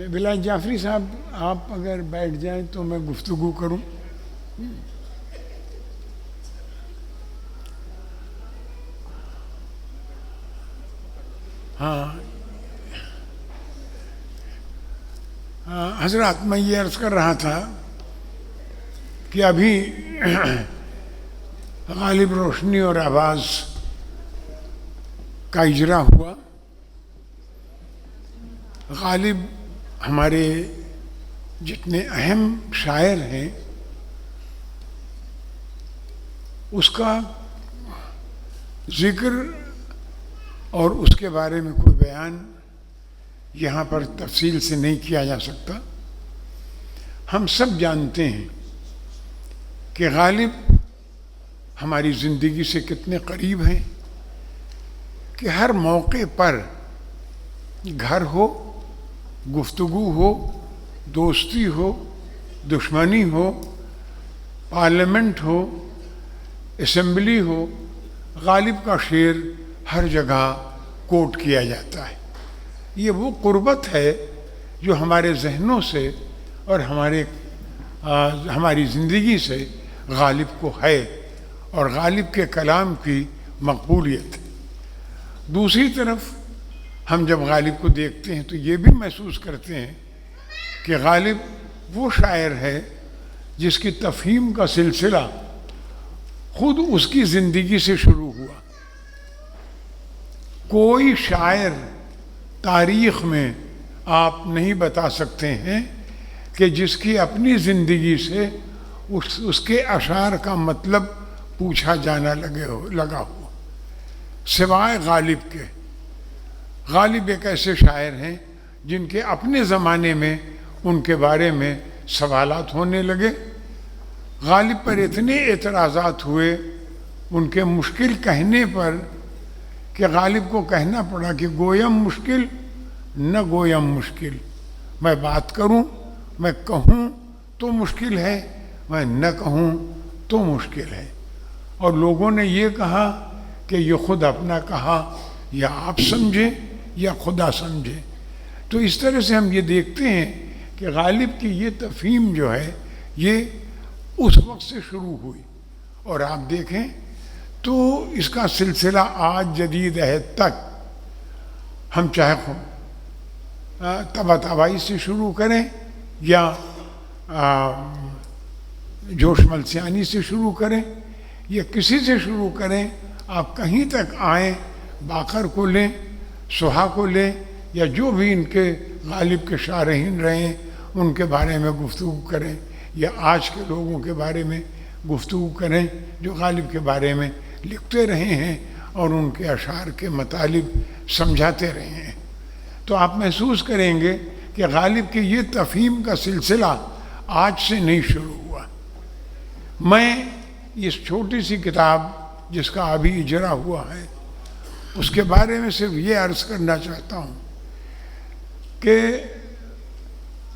बिलाल जाफरी साहब, आप अगर बैठ जाएं तो मैं गुफ्तगू करूं। हाँ, हजरत, मैं ये अर्ज़ कर रहा था कि अभी गालिब रोशनी और आवाज़ का इजरा हुआ। गालिब हमारे जितने अहम शायर हैं उसका ज़िक्र और उसके बारे में कोई बयान यहाँ पर तफसील से नहीं किया जा सकता। हम सब जानते हैं कि गालिब हमारी ज़िंदगी से कितने करीब हैं, कि हर मौके पर घर हो, गुफ्तगू हो, दोस्ती हो, दुश्मनी हो, पार्लियामेंट हो, असेंबली हो, गालिब का शेर हर जगह कोट किया जाता है। ये वो कुर्बत है जो हमारे जहनों से और हमारी ज़िंदगी से गालिब को है और गालिब के कलाम की मकबूलियत है। दूसरी तरफ हम जब गालिब को देखते हैं तो ये भी महसूस करते हैं कि गालिब वो शायर है जिसकी तफ़हीम का सिलसिला खुद उसकी ज़िंदगी से शुरू हुआ। कोई शायर तारीख़ में आप नहीं बता सकते हैं कि जिसकी अपनी ज़िंदगी से उसके अशार का मतलब पूछा जाना लगा हो, सिवाय गालिब के। गालिब एक ऐसे शायर हैं जिनके अपने ज़माने में उनके बारे में सवालात होने लगे। गालिब पर इतने एतराज़ात हुए उनके मुश्किल कहने पर कि गालिब को कहना पड़ा कि गोयम मुश्किल न गोयम मुश्किल, मैं बात करूं, मैं कहूं तो मुश्किल है, मैं न कहूं तो मुश्किल है। और लोगों ने ये कहा कि ये खुद अपना कहा या आप समझे या खुदा समझे। तो इस तरह से हम ये देखते हैं कि गालिब की ये तफ़हीम जो है ये उस वक्त से शुरू हुई और आप देखें तो इसका सिलसिला आज जदीद अहद तक, हम चाहे तबातबाई से शुरू करें या जोश मलसियानी से शुरू करें या किसी से शुरू करें, आप कहीं तक आएँ, बाकर को लें, सुहा को लें या जो भी इनके गालिब के शारहीन रहे हैं उनके बारे में गुफ्तगू करें या आज के लोगों के बारे में गुफ्तगू करें जो गालिब के बारे में लिखते रहे हैं और उनके अशार के मतलब समझाते रहे हैं, तो आप महसूस करेंगे कि गालिब की ये तफ़हीम का सिलसिला आज से नहीं शुरू हुआ। मैं इस छोटी सी किताब जिसका अभी इजरा हुआ है उसके बारे में सिर्फ ये अर्ज़ करना चाहता हूँ कि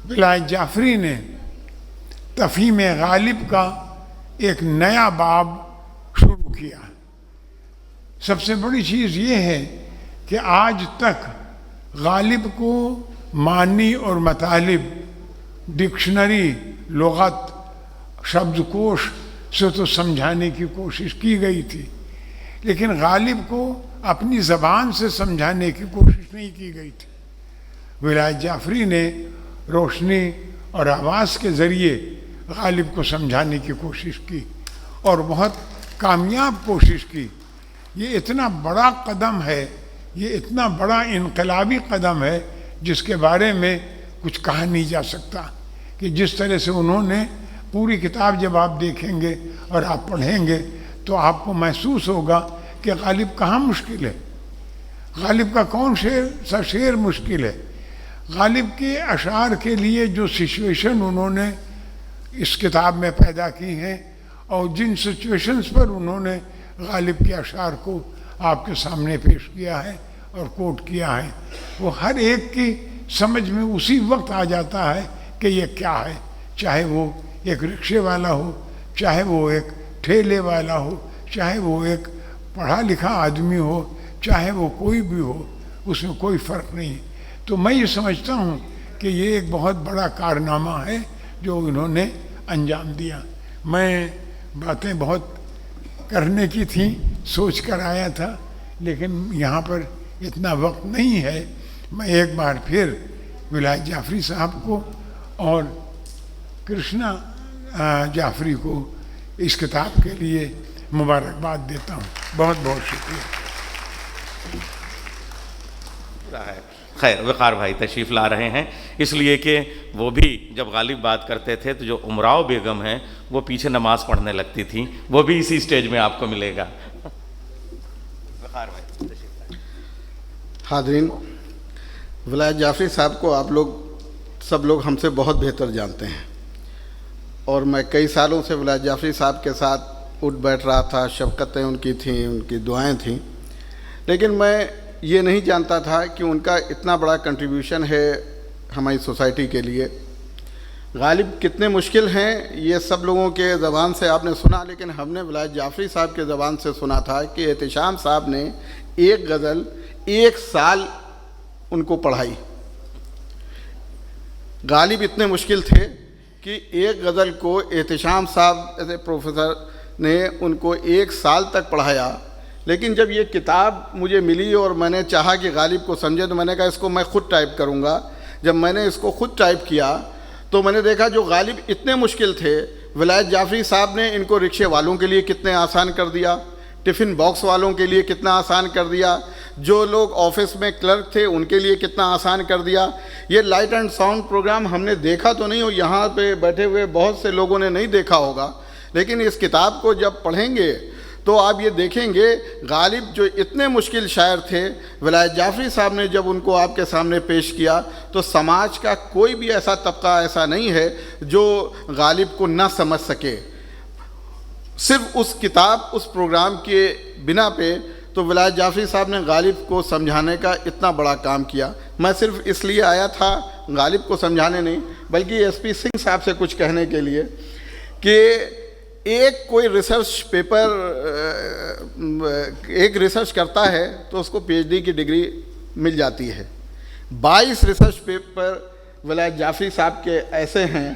बिलाल जाफरी ने तफ़हीम गालिब का एक नया बाब शुरू किया। सबसे बड़ी चीज़ ये है कि आज तक गालिब को मानी और मतालिब, डिक्शनरी, लुग़त, शब्दकोश से तो समझाने की कोशिश की गई थी, लेकिन गालिब को अपनी ज़बान से समझाने की कोशिश नहीं की गई थी। बिलाल जाफरी ने रोशनी और आवाज़ के ज़रिए गालिब को समझाने की कोशिश की और बहुत कामयाब कोशिश की। ये इतना बड़ा कदम है, ये इतना बड़ा इनकलाबी कदम है जिसके बारे में कुछ कहा नहीं जा सकता कि जिस तरह से उन्होंने पूरी किताब जब आप देखेंगे और आप पढ़ेंगे तो आपको महसूस होगा कि गालिब कहाँ मुश्किल है, गालिब का कौन सा शेर मुश्किल है। गालिब के अशार के लिए जो सिचुएशन उन्होंने इस किताब में पैदा की हैं और जिन सिचुएशंस पर उन्होंने गालिब के अशार को आपके सामने पेश किया है और कोट किया है, वो हर एक की समझ में उसी वक्त आ जाता है कि ये क्या है, चाहे वो एक रिक्शे वाला हो, चाहे वो एक ठेले वाला हो, चाहे वो एक पढ़ा लिखा आदमी हो, चाहे वो कोई भी हो, उसमें कोई फ़र्क नहीं है। तो मैं ये समझता हूँ कि ये एक बहुत बड़ा कारनामा है जो इन्होंने अंजाम दिया। मैं बातें बहुत करने की थी, सोच कर आया था, लेकिन यहाँ पर इतना वक्त नहीं है। मैं एक बार फिर विलायत जाफरी साहब को और कृष्णा जाफरी को इस किताब के लिए मुबारकबाद देता हूँ। बहुत बहुत शुक्रिया। खैर, वक़ार भाई तशरीफ़ ला रहे हैं, इसलिए कि वो भी जब गालिब बात करते थे तो जो उमराव बेगम है वो पीछे नमाज़ पढ़ने लगती थी, वो भी इसी स्टेज में आपको मिलेगा। वक़ार भाई तशरीफ़ लाए। हाज़रीन, विलायत जाफरी साहब को आप लोग सब लोग हमसे बहुत बेहतर जानते हैं, और मैं कई सालों से विलायत जाफरी साहब के साथ उठ बैठ रहा था, शफ़क़तें उनकी थीं, उनकी दुआएं थीं, लेकिन मैं ये नहीं जानता था कि उनका इतना बड़ा कंट्रीब्यूशन है हमारी सोसाइटी के लिए। गालिब कितने मुश्किल हैं ये सब लोगों के ज़बान से आपने सुना, लेकिन हमने विलायत जाफरी साहब के ज़बान से सुना था कि एहतिशाम साहब ने एक गज़ल 1 साल उनको पढ़ाई। गालिब इतने मुश्किल थे कि एक गज़ल को एहतिशाम साहब ऐसे प्रोफेसर ने उनको 1 साल तक पढ़ाया। लेकिन जब ये किताब मुझे मिली और मैंने चाहा कि गालिब को समझे, तो मैंने कहा इसको मैं ख़ुद टाइप करूँगा। जब मैंने इसको ख़ुद टाइप किया तो मैंने देखा जो गालिब इतने मुश्किल थे, विलायत जाफरी साहब ने इनको रिक्शे वालों के लिए कितने आसान कर दिया, टिफ़िन बॉक्स वालों के लिए कितना आसान कर दिया, जो लोग ऑफिस में क्लर्क थे उनके लिए कितना आसान कर दिया। ये लाइट एंड साउंड प्रोग्राम हमने देखा तो नहीं, और यहाँ पे बैठे हुए बहुत से लोगों ने नहीं देखा होगा, लेकिन इस किताब को जब पढ़ेंगे तो आप ये देखेंगे गालिब जो इतने मुश्किल शायर थे, विलायत जाफरी साहब ने जब उनको आपके सामने पेश किया तो समाज का कोई भी ऐसा तबका ऐसा नहीं है जो गालिब को ना समझ सके। सिर्फ उस किताब, उस प्रोग्राम के बिना पे तो विलायत जाफरी साहब ने गालिब को समझाने का इतना बड़ा काम किया। मैं सिर्फ इसलिए आया था गालिब को समझाने नहीं, बल्कि एसपी सिंह साहब से कुछ कहने के लिए कि एक कोई रिसर्च पेपर एक रिसर्च करता है तो उसको पीएचडी की डिग्री मिल जाती है। 22 रिसर्च पेपर विलायत जाफरी साहब के ऐसे हैं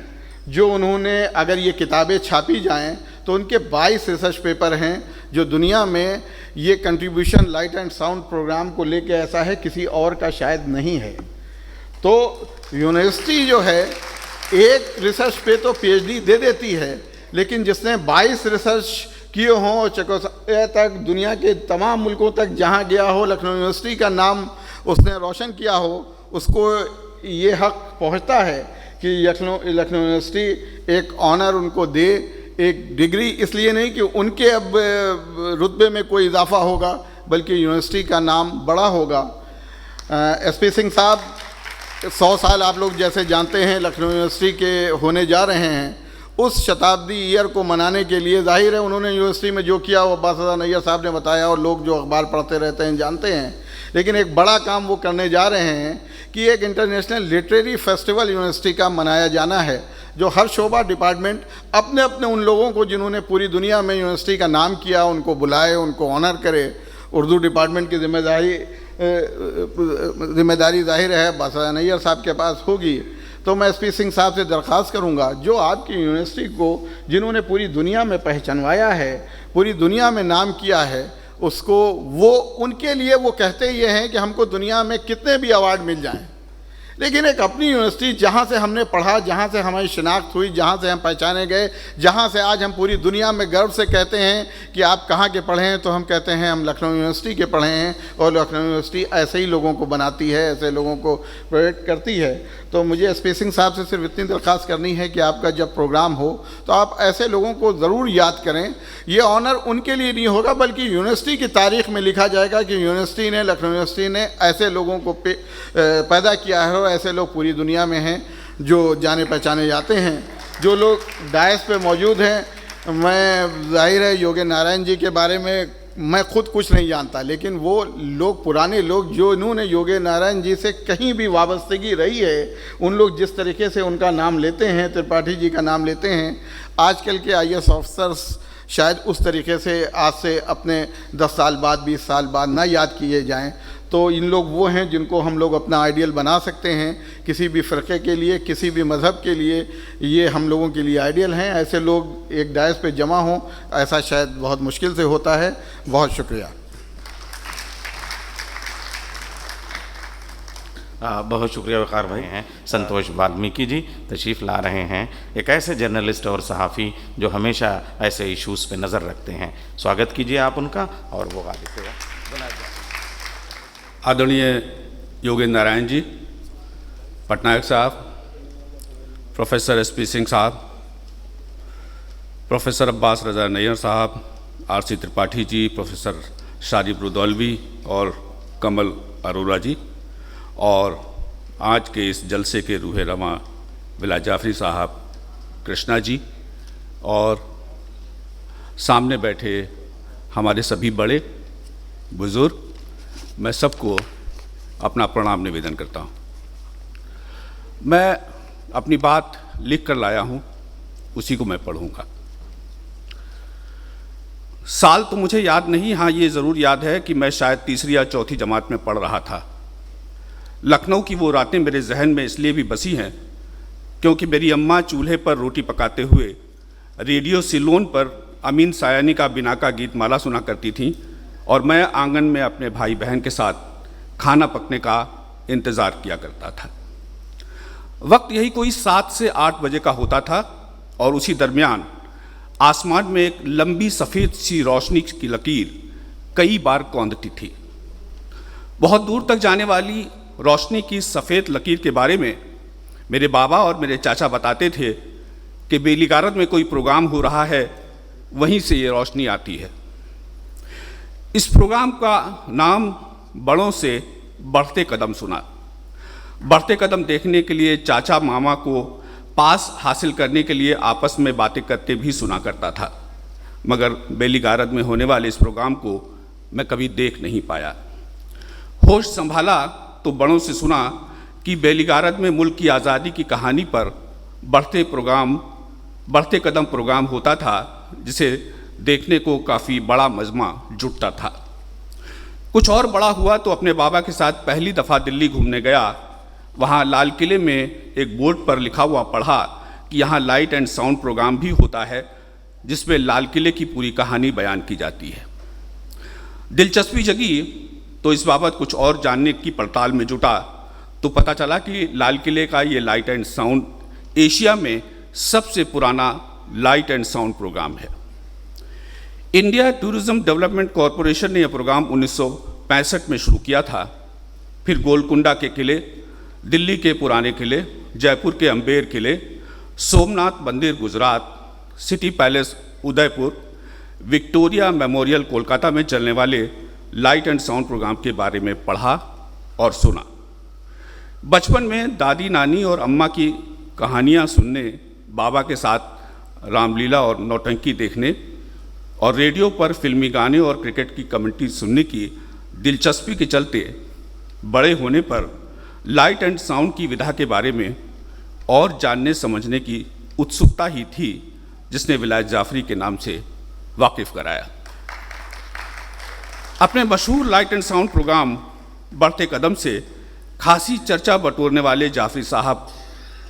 जो उन्होंने, अगर ये किताबें छापी जाएं तो उनके 22 रिसर्च पेपर हैं जो दुनिया में ये contribution light and sound program को लेके ऐसा है किसी और का शायद नहीं है। तो यूनिवर्सिटी जो है एक रिसर्च पे तो पीएचडी दे देती है, लेकिन जिसने 22 रिसर्च किए हों, चकोसाया तक, दुनिया के तमाम मुल्कों तक जहाँ गया हो, लखनऊ यूनिवर्सिटी का नाम उसने रोशन किया हो, उसको ये हक पहुँचता है कि लखनऊ यूनिवर्सिटी एक ऑनर उनको दे, एक डिग्री। इसलिए नहीं कि उनके अब रुतबे में कोई इजाफा होगा, बल्कि यूनिवर्सिटी का नाम बड़ा होगा। एसपी सिंह साहब 100 साल आप लोग जैसे जानते हैं लखनऊ यूनिवर्सिटी के होने जा रहे हैं। उस शताब्दी ईयर को मनाने के लिए जाहिर है उन्होंने यूनिवर्सिटी में जो किया वो अब्बास रज़ा नैयर साहब ने बताया और लोग जो अखबार पढ़ते रहते हैं जानते हैं, लेकिन एक बड़ा काम वो करने जा रहे हैं कि एक इंटरनेशनल लिटरेरी फेस्टिवल यूनिवर्सिटी का मनाया जाना है, जो हर शोबा डिपार्टमेंट अपने अपने उन लोगों को जिन्होंने पूरी दुनिया में यूनिवर्सिटी का नाम किया उनको बुलाए, उनको ऑनर करे। उर्दू डिपार्टमेंट की जिम्मेदारी जाहिर है अब्बास रज़ा नैयर साहब के पास होगी। तो मैं एसपी सिंह साहब से दरख्वास्त करूंगा, जो आपकी यूनिवर्सिटी को जिन्होंने पूरी दुनिया में पहचानवाया है, पूरी दुनिया में नाम किया है, उसको वो उनके लिए वो कहते ये हैं कि हमको दुनिया में कितने भी अवार्ड मिल जाएं, लेकिन एक अपनी यूनिवर्सिटी जहाँ से हमने पढ़ा, जहाँ से हमारी शिनाख्त हुई, जहाँ से हम पहचाने गए, जहाँ से आज हम पूरी दुनिया में गर्व से कहते हैं कि आप कहाँ के पढ़े हैं, तो हम कहते हैं हम लखनऊ यूनिवर्सिटी के पढ़े हैं। और लखनऊ यूनिवर्सिटी ऐसे ही लोगों को बनाती है, ऐसे लोगों को प्रोवाइड करती है। तो मुझे एसपी सिंह साहब से सिर्फ इतनी दरख्वास्त करनी है कि आपका जब प्रोग्राम हो तो आप ऐसे लोगों को ज़रूर याद करें। ये ऑनर उनके लिए नहीं होगा बल्कि यूनिवर्सिटी की तारीख़ में लिखा जाएगा कि यूनिवर्सिटी ने, लखनऊ यूनिवर्सिटी ने ऐसे लोगों को पैदा किया है। और ऐसे लोग पूरी दुनिया में हैं जो जाने पहचाने जाते हैं। जो लोग डायस पे मौजूद हैं, मैं जाहिर है योगेंद्र नारायण जी के बारे में मैं खुद कुछ नहीं जानता, लेकिन वो लोग, पुराने लोग जो इन्होंने योगेश नारायण जी से कहीं भी वाबस्तगी रही है, उन लोग जिस तरीके से उनका नाम लेते हैं, त्रिपाठी जी का नाम लेते हैं, आजकल के आईएएस ऑफिसर्स शायद उस तरीके से आज से अपने 10 साल बाद, 20 साल बाद ना याद किए जाएं। तो इन लोग वो हैं जिनको हम लोग अपना आइडियल बना सकते हैं। किसी भी फ़िरक़े के लिए, किसी भी मज़हब के लिए ये हम लोगों के लिए आइडियल हैं। ऐसे लोग एक डायस पे जमा हों, ऐसा शायद बहुत मुश्किल से होता है। बहुत शुक्रिया। बहुत शुक्रिया वक़ार भाई हैं। संतोष वाल्मीकि जी तशरीफ़ ला रहे हैं, एक ऐसे जर्नलिस्ट और सहाफ़ी जो हमेशा ऐसे इशूज़ पे नज़र रखते हैं। स्वागत कीजिए आप उनका और वो गालिब होगा। आदरणीय योगेश नारायण जी, पटनायक साहब, प्रोफेसर SP सिंह साहब, प्रोफेसर अब्बास रज़ा नैयर साहब, RC त्रिपाठी जी, प्रोफेसर शारिब रुदौलवी और कमल अरोरा जी, और आज के इस जलसे के रूह रमा विलायत जाफ़री साहब, कृष्णा जी, और सामने बैठे हमारे सभी बड़े बुज़ुर्ग, मैं सबको अपना प्रणाम निवेदन करता हूँ। मैं अपनी बात लिख कर लाया हूँ, उसी को मैं पढ़ूँगा। साल तो मुझे याद नहीं, हाँ ये ज़रूर याद है कि मैं शायद तीसरी या चौथी जमात में पढ़ रहा था। लखनऊ की वो रातें मेरे जहन में इसलिए भी बसी हैं क्योंकि मेरी अम्मा चूल्हे पर रोटी पकाते हुए रेडियो सिलोन पर अमीन सायानी का बिना का गीत माला सुना करती थीं और मैं आंगन में अपने भाई बहन के साथ खाना पकने का इंतज़ार किया करता था। वक्त यही कोई 7 से 8 बजे का होता था और उसी दरमियान आसमान में एक लंबी सफ़ेद सी रोशनी की लकीर कई बार कौंधती थी। बहुत दूर तक जाने वाली रोशनी की सफ़ेद लकीर के बारे में मेरे बाबा और मेरे चाचा बताते थे कि बेलीगारत में कोई प्रोग्राम हो रहा है, वहीं से ये रोशनी आती है। इस प्रोग्राम का नाम बड़ों से बढ़ते कदम सुना। बढ़ते कदम देखने के लिए चाचा मामा को पास हासिल करने के लिए आपस में बातें करते भी सुना करता था, मगर बेलीगारत में होने वाले इस प्रोग्राम को मैं कभी देख नहीं पाया। होश संभाला तो बड़ों से सुना कि बेलीगारत में मुल्क की आज़ादी की कहानी पर बढ़ते कदम प्रोग्राम होता था, जिसे देखने को काफ़ी बड़ा मजमा जुटता था। कुछ और बड़ा हुआ तो अपने बाबा के साथ पहली दफ़ा दिल्ली घूमने गया। वहाँ लाल किले में एक बोर्ड पर लिखा हुआ पढ़ा कि यहाँ लाइट एंड साउंड प्रोग्राम भी होता है, जिसमें लाल किले की पूरी कहानी बयान की जाती है। दिलचस्पी जगी तो इस बाबत कुछ और जानने की पड़ताल में जुटा तो पता चला कि लाल किले का ये लाइट एंड साउंड एशिया में सबसे पुराना लाइट एंड साउंड प्रोग्राम है। इंडिया टूरिज्म डेवलपमेंट कॉरपोरेशन ने यह प्रोग्राम 1965 में शुरू किया था। फिर गोलकुंडा के किले, दिल्ली के पुराने किले, जयपुर के अम्बेर किले, सोमनाथ मंदिर Gujarat, city palace Udaipur, Victoria memorial Kolkata में चलने वाले लाइट एंड साउंड प्रोग्राम के बारे में पढ़ा और सुना। बचपन में दादी नानी और अम्मा की कहानियाँ सुनने, बाबा के साथ रामलीला और नौटंकी देखने और रेडियो पर फिल्मी गाने और क्रिकेट की कमेंट्री सुनने की दिलचस्पी के चलते बड़े होने पर लाइट एंड साउंड की विधा के बारे में और जानने समझने की उत्सुकता ही थी, जिसने विलायत जाफ़री के नाम से वाकिफ़ कराया। अपने मशहूर लाइट एंड साउंड प्रोग्राम बढ़ते कदम से खासी चर्चा बटोरने वाले जाफ़री साहब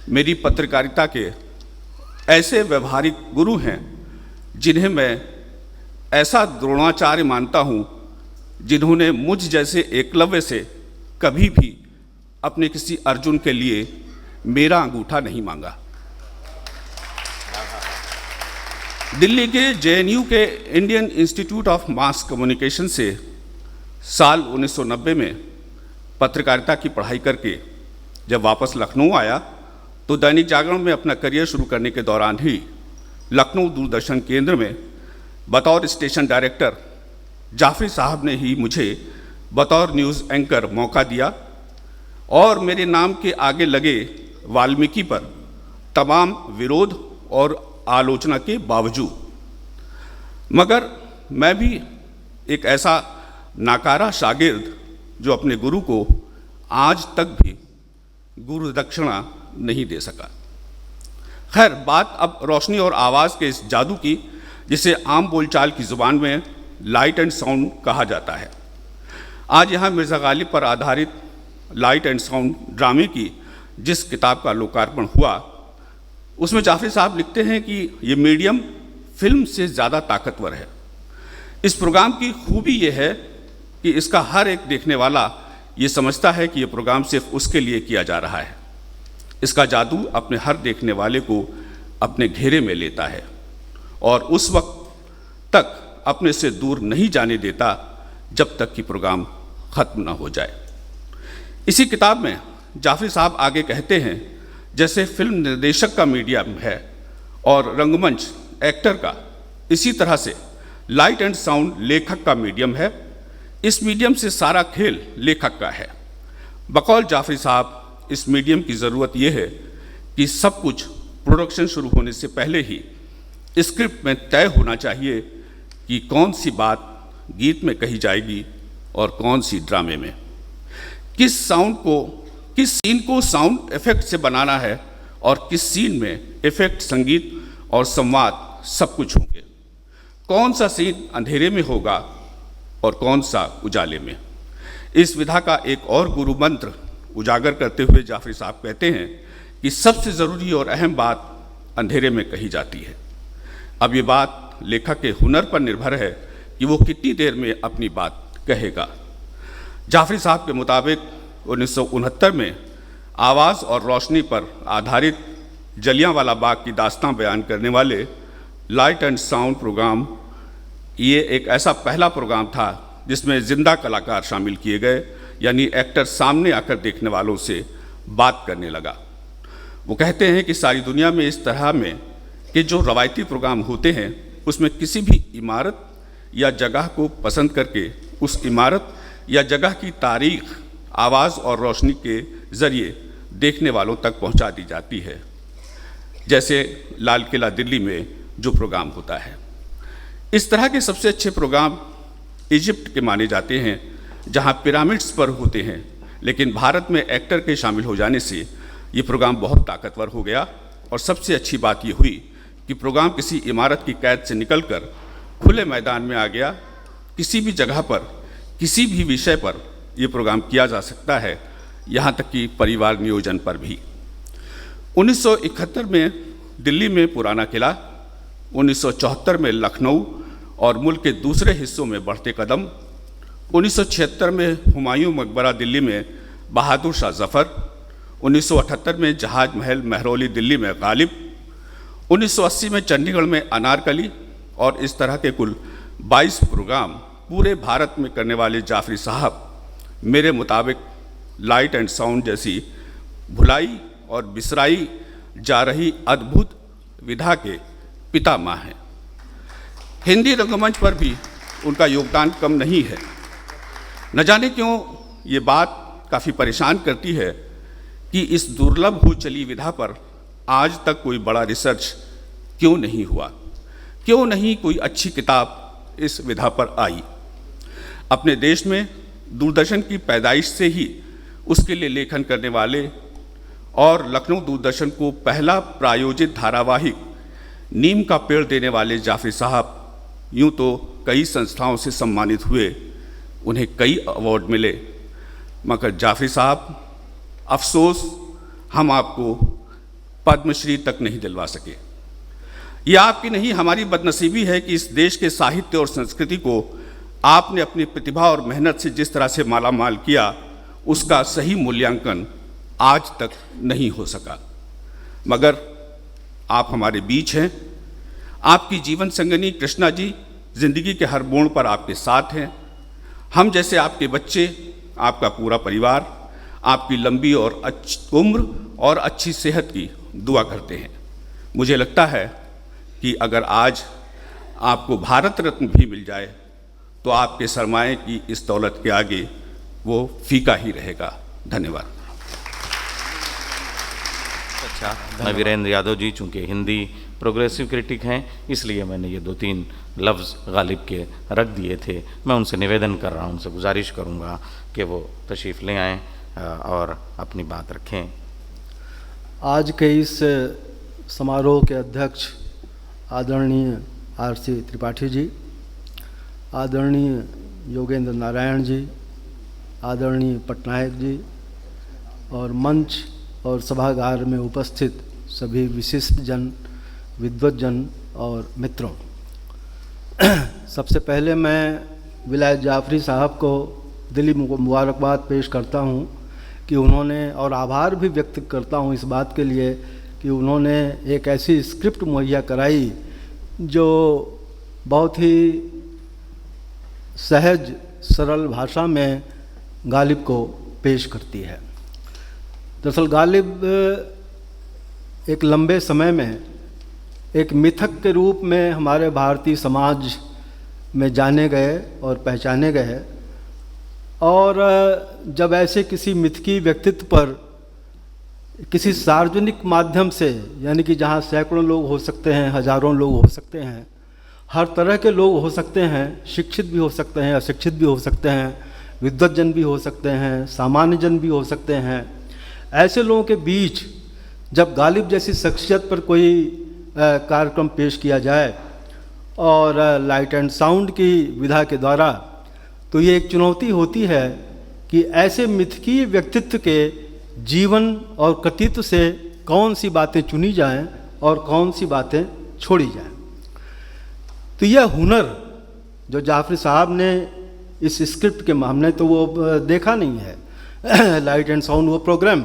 मेरी पत्रकारिता के ऐसे व्यवहारिक गुरु हैं जिन्हें मैं ऐसा द्रोणाचार्य मानता हूँ, जिन्होंने मुझ जैसे एकलव्य से कभी भी अपने किसी अर्जुन के लिए मेरा अंगूठा नहीं मांगा। दिल्ली के JNU के Indian institute of mass communication से साल 1990 में पत्रकारिता की पढ़ाई करके जब वापस लखनऊ आया तो दैनिक जागरण में अपना करियर शुरू करने के दौरान ही लखनऊ दूरदर्शन केंद्र में बतौर स्टेशन डायरेक्टर जाफ़री साहब ने ही मुझे बतौर न्यूज़ एंकर मौका दिया और मेरे नाम के आगे लगे वाल्मीकि पर तमाम विरोध और आलोचना के बावजूद, मगर मैं भी एक ऐसा नाकारा शागिर्द जो अपने गुरु को आज तक भी गुरु दक्षिणा नहीं दे सका। खैर, बात अब रोशनी और आवाज़ के इस जादू की, जिसे आम बोलचाल की ज़ुबान में लाइट एंड साउंड कहा जाता है। आज यहाँ मिर्ज़ा गालिब पर आधारित लाइट एंड साउंड ड्रामे की जिस किताब का लोकार्पण हुआ, उसमें जाफरी साहब लिखते हैं कि ये मीडियम फिल्म से ज़्यादा ताकतवर है। इस प्रोग्राम की खूबी ये है कि इसका हर एक देखने वाला ये समझता है कि ये प्रोग्राम सिर्फ उसके लिए किया जा रहा है। इसका जादू अपने हर देखने वाले को अपने घेरे में लेता है और उस वक्त तक अपने से दूर नहीं जाने देता जब तक कि प्रोग्राम ख़त्म ना हो जाए। इसी किताब में जाफरी साहब आगे कहते हैं, जैसे फिल्म निर्देशक का मीडियम है और रंगमंच एक्टर का, इसी तरह से लाइट एंड साउंड लेखक का मीडियम है। इस मीडियम से सारा खेल लेखक का है। बकौल जाफरी साहब, इस मीडियम की ज़रूरत यह है कि सब कुछ प्रोडक्शन शुरू होने से पहले ही स्क्रिप्ट में तय होना चाहिए कि कौन सी बात गीत में कही जाएगी और कौन सी ड्रामे में, किस सीन को साउंड इफेक्ट से बनाना है और किस सीन में इफेक्ट, संगीत और संवाद सब कुछ होंगे, कौन सा सीन अंधेरे में होगा और कौन सा उजाले में। इस विधा का एक और गुरु मंत्र उजागर करते हुए जाफरी साहब कहते हैं कि सबसे ज़रूरी और अहम बात अंधेरे में कही जाती है। अब ये बात लेखक के हुनर पर निर्भर है कि वो कितनी देर में अपनी बात कहेगा। जाफरी साहब के मुताबिक 1969 में आवाज़ और रोशनी पर आधारित जलियांवाला बाग की दास्तां बयान करने वाले लाइट एंड साउंड प्रोग्राम, ये एक ऐसा पहला प्रोग्राम था जिसमें जिंदा कलाकार शामिल किए गए, यानी एक्टर सामने आकर देखने वालों से बात करने लगा। वो कहते हैं कि सारी दुनिया में इस तरह में कि जो रवायती प्रोग्राम होते हैं उसमें किसी भी इमारत या जगह को पसंद करके उस इमारत या जगह की तारीख आवाज़ और रोशनी के ज़रिए देखने वालों तक पहुंचा दी जाती है। जैसे लाल किला दिल्ली में जो प्रोग्राम होता है। इस तरह के सबसे अच्छे प्रोग्राम इजिप्ट के माने जाते हैं, जहां पिरामिड्स पर होते हैं, लेकिन भारत में एक्टर के शामिल हो जाने से ये प्रोग्राम बहुत ताकतवर हो गया। और सबसे अच्छी बात ये हुई कि प्रोग्राम किसी इमारत की कैद से निकलकर खुले मैदान में आ गया। किसी भी जगह पर, किसी भी विषय पर ये प्रोग्राम किया जा सकता है, यहाँ तक कि परिवार नियोजन पर भी। 1971 में दिल्ली में पुराना किला, 1974 में लखनऊ और मुल्क के दूसरे हिस्सों में बढ़ते कदम, 1976 में हुमायूं मकबरा दिल्ली में बहादुर शाह जफ़र, 1978 में जहाज महल महरौली दिल्ली में गालिब, 1980 में चंडीगढ़ में अनारकली, और इस तरह के कुल 22 प्रोग्राम पूरे भारत में करने वाले जाफरी साहब मेरे मुताबिक लाइट एंड साउंड जैसी भुलाई और बिसराई जा रही अद्भुत विधा के पितामह हैं। हिंदी रंगमंच पर भी उनका योगदान कम नहीं है। न जाने क्यों ये बात काफ़ी परेशान करती है कि इस दुर्लभ हो चली विधा पर आज तक कोई बड़ा रिसर्च क्यों नहीं हुआ, क्यों नहीं कोई अच्छी किताब इस विधा पर आई। अपने देश में दूरदर्शन की पैदाइश से ही उसके लिए लेखन करने वाले और लखनऊ दूरदर्शन को पहला प्रायोजित धारावाहिक नीम का पेड़ देने वाले जाफरी साहब यूँ तो कई संस्थाओं से सम्मानित हुए, उन्हें कई अवार्ड मिले, मगर जाफरी साहब अफसोस हम आपको पद्मश्री तक नहीं दिलवा सके। यह आपकी नहीं, हमारी बदनसीबी है कि इस देश के साहित्य और संस्कृति को आपने अपनी प्रतिभा और मेहनत से जिस तरह से माला माल किया, उसका सही मूल्यांकन आज तक नहीं हो सका। मगर आप हमारे बीच हैं। आपकी जीवन संगनी कृष्णा जी जिंदगी के हर मोड़ पर आपके साथ हैं। हम जैसे आपके बच्चे, आपका पूरा परिवार आपकी लंबी और अच्छी उम्र और अच्छी सेहत की दुआ करते हैं। मुझे लगता है कि अगर आज आपको भारत रत्न भी मिल जाए तो आपके सरमाए की इस दौलत के आगे वो फीका ही रहेगा। धन्यवाद। अच्छा। अच्छा, मैं वीरेंद्र यादव जी, चूँकि हिंदी प्रोग्रेसिव क्रिटिक हैं इसलिए मैंने ये 2-3 लफ्ज़ गालिब के रख दिए थे। मैं उनसे निवेदन कर रहा हूँ, उनसे गुजारिश करूँगा कि वो तशरीफ़ ले आएँ और अपनी बात रखें। आज के इस समारोह के अध्यक्ष आदरणीय आर.सी. त्रिपाठी जी, आदरणीय योगेंद्र नारायण जी, आदरणीय पटनायक जी और मंच और सभागार में उपस्थित सभी विशिष्ट जन, विद्वज्जन और मित्रों, सबसे पहले मैं विलायत जाफरी साहब को दिली मुबारकबाद पेश करता हूँ कि उन्होंने, और आभार भी व्यक्त करता हूँ इस बात के लिए कि उन्होंने एक ऐसी स्क्रिप्ट मुहैया कराई जो बहुत ही सहज सरल भाषा में गालिब को पेश करती है। दरअसल गालिब एक लंबे समय में एक मिथक के रूप में हमारे भारतीय समाज में जाने गए और पहचाने गए, और जब ऐसे किसी मिथकी व्यक्तित्व पर किसी सार्वजनिक माध्यम से, यानी कि जहाँ सैकड़ों लोग हो सकते हैं, हजारों लोग हो सकते हैं, हर तरह के लोग हो सकते हैं, शिक्षित भी हो सकते हैं, अशिक्षित भी हो सकते हैं, विद्वज्जन भी हो सकते हैं, सामान्य जन भी हो सकते हैं, ऐसे लोगों के बीच जब गालिब जैसी शख्सियत पर कोई कार्यक्रम पेश किया जाए और लाइट एंड साउंड की विधा के द्वारा, तो ये एक चुनौती होती है कि ऐसे मिथकीय व्यक्तित्व के जीवन और कृतित्व से कौन सी बातें चुनी जाएं और कौन सी बातें छोड़ी जाएं। तो यह हुनर जो जाफरी साहब ने इस स्क्रिप्ट के, हमने तो वो देखा नहीं है लाइट एंड साउंड वो प्रोग्राम,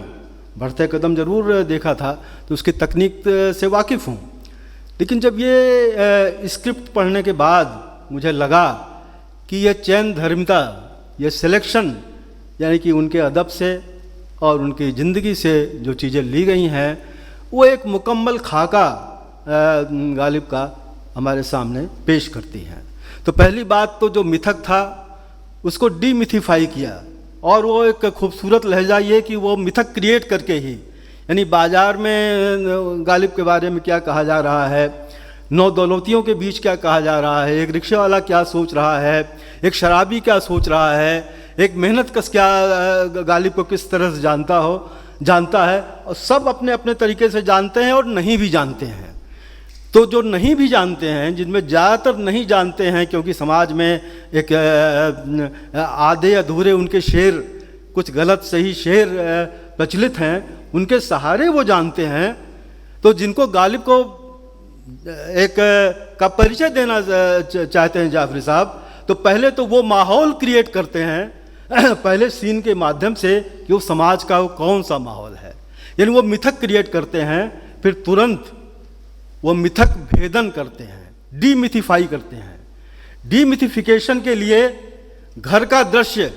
बढ़ते कदम ज़रूर देखा था, तो उसकी तकनीक से वाकिफ़ हूँ, लेकिन जब ये स्क्रिप्ट पढ़ने के बाद मुझे लगा कि यह चयन धर्मिता, यह सिलेक्शन, यानी कि उनके अदब से और उनकी ज़िंदगी से जो चीज़ें ली गई हैं, वो एक मुकम्मल खाका गालिब का हमारे सामने पेश करती हैं। तो पहली बात तो जो मिथक था उसको डीमिथिफाई किया, और वो एक खूबसूरत लहजा ये कि वो मिथक क्रिएट करके ही, यानी बाज़ार में गालिब के बारे में क्या कहा जा रहा है, नौ दौलतियों के बीच क्या कहा जा रहा है, एक रिक्शे वाला क्या सोच रहा है, एक शराबी क्या सोच रहा है, एक मेहनत कश क्या गालिब को किस तरह से जानता है, और सब अपने अपने तरीके से जानते हैं और नहीं भी जानते हैं। तो जो नहीं भी जानते हैं, जिनमें ज़्यादातर नहीं जानते हैं, क्योंकि समाज में एक आधे अधूरे उनके शेर, कुछ गलत सही शेर प्रचलित हैं, उनके सहारे वो जानते हैं। तो जिनको गालिब को एक का परिचय देना चाहते हैं जाफरी साहब, तो पहले तो वो माहौल क्रिएट करते हैं पहले सीन के माध्यम से कि वो समाज का वो कौन सा माहौल है, यानी वो मिथक क्रिएट करते हैं, फिर तुरंत वो मिथक भेदन करते हैं, डीमिथिफाई करते हैं। डीमिथिफिकेशन के लिए घर का दृश्य,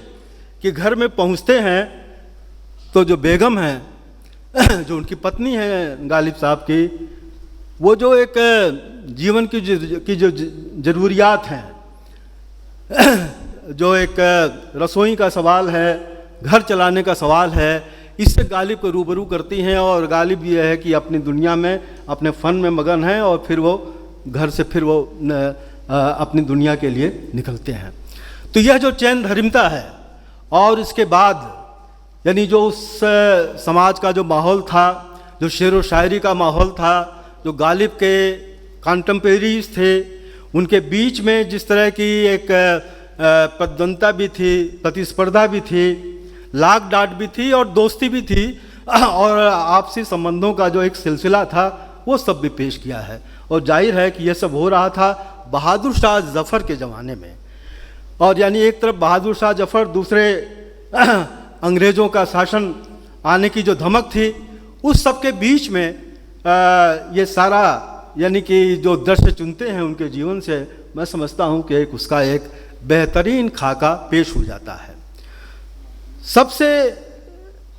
कि घर में पहुंचते हैं तो जो बेगम है जो उनकी पत्नी है गालिब साहब की, वो जो एक जीवन की जो ज़रूरियात हैं, जो एक रसोई का सवाल है, घर चलाने का सवाल है, इससे गालिब को रूबरू करती हैं। और गालिब ये है कि अपनी दुनिया में, अपने फ़न में मगन है, और फिर वो घर से फिर वो अपनी दुनिया के लिए निकलते हैं। तो यह जो चैन धर्मिता है, और इसके बाद यानी जो उस समाज का जो माहौल था, जो शेर व शायरी का माहौल था, जो गालिब के कॉन्टेम्परेरीज थे, उनके बीच में जिस तरह की एक प्रतिद्वंदता भी थी, प्रतिस्पर्धा भी थी, लाग डांट भी थी और दोस्ती भी थी, और आपसी संबंधों का जो एक सिलसिला था वो सब भी पेश किया है। और जाहिर है कि यह सब हो रहा था बहादुर शाह जफ़र के ज़माने में, और यानी एक तरफ बहादुर शाह जफ़र, दूसरे अंग्रेज़ों का शासन आने की जो धमक थी, उस सब के बीच में ये सारा यानी कि जो दृश्य चुनते हैं उनके जीवन से, मैं समझता हूँ कि उसका एक बेहतरीन खाका पेश हो जाता है। सबसे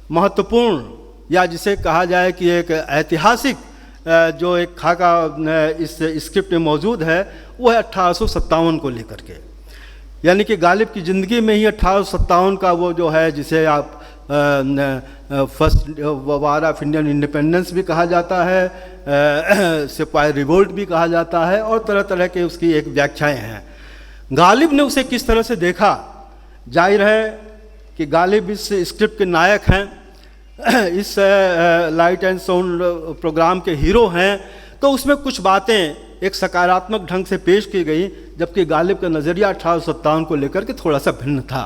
महत्वपूर्ण, या जिसे कहा जाए कि एक ऐतिहासिक जो एक खाका इस स्क्रिप्ट में मौजूद है, वो है 1857 को लेकर के, यानी कि गालिब की ज़िंदगी में ही 1857 का वो जो है, जिसे आप first war of Indian independence भी कहा जाता है, सिपाही रिवोल्ट भी कहा जाता है, और तरह तरह के उसकी एक व्याख्याएं हैं। गालिब ने उसे किस तरह से देखा, जाहिर है कि गालिब इस स्क्रिप्ट के नायक हैं, इस लाइट एंड साउंड प्रोग्राम के हीरो हैं, तो उसमें कुछ बातें एक सकारात्मक ढंग से पेश की गई, जबकि गालिब का नज़रिया 1857 को लेकर के थोड़ा सा भिन्न था।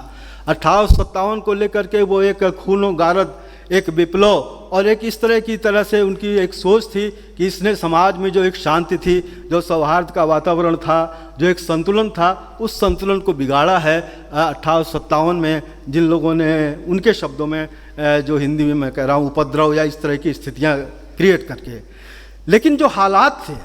1857 को लेकर के वो एक खूनो गारद, एक विप्लव और एक इस तरह से उनकी एक सोच थी कि इसने समाज में जो एक शांति थी, जो सौहार्द का वातावरण था, जो एक संतुलन था, उस संतुलन को बिगाड़ा है 1857 में जिन लोगों ने, उनके शब्दों में जो हिंदी में मैं कह रहा हूँ, उपद्रव या इस तरह की स्थितियाँ क्रिएट करके। लेकिन जो हालात थे,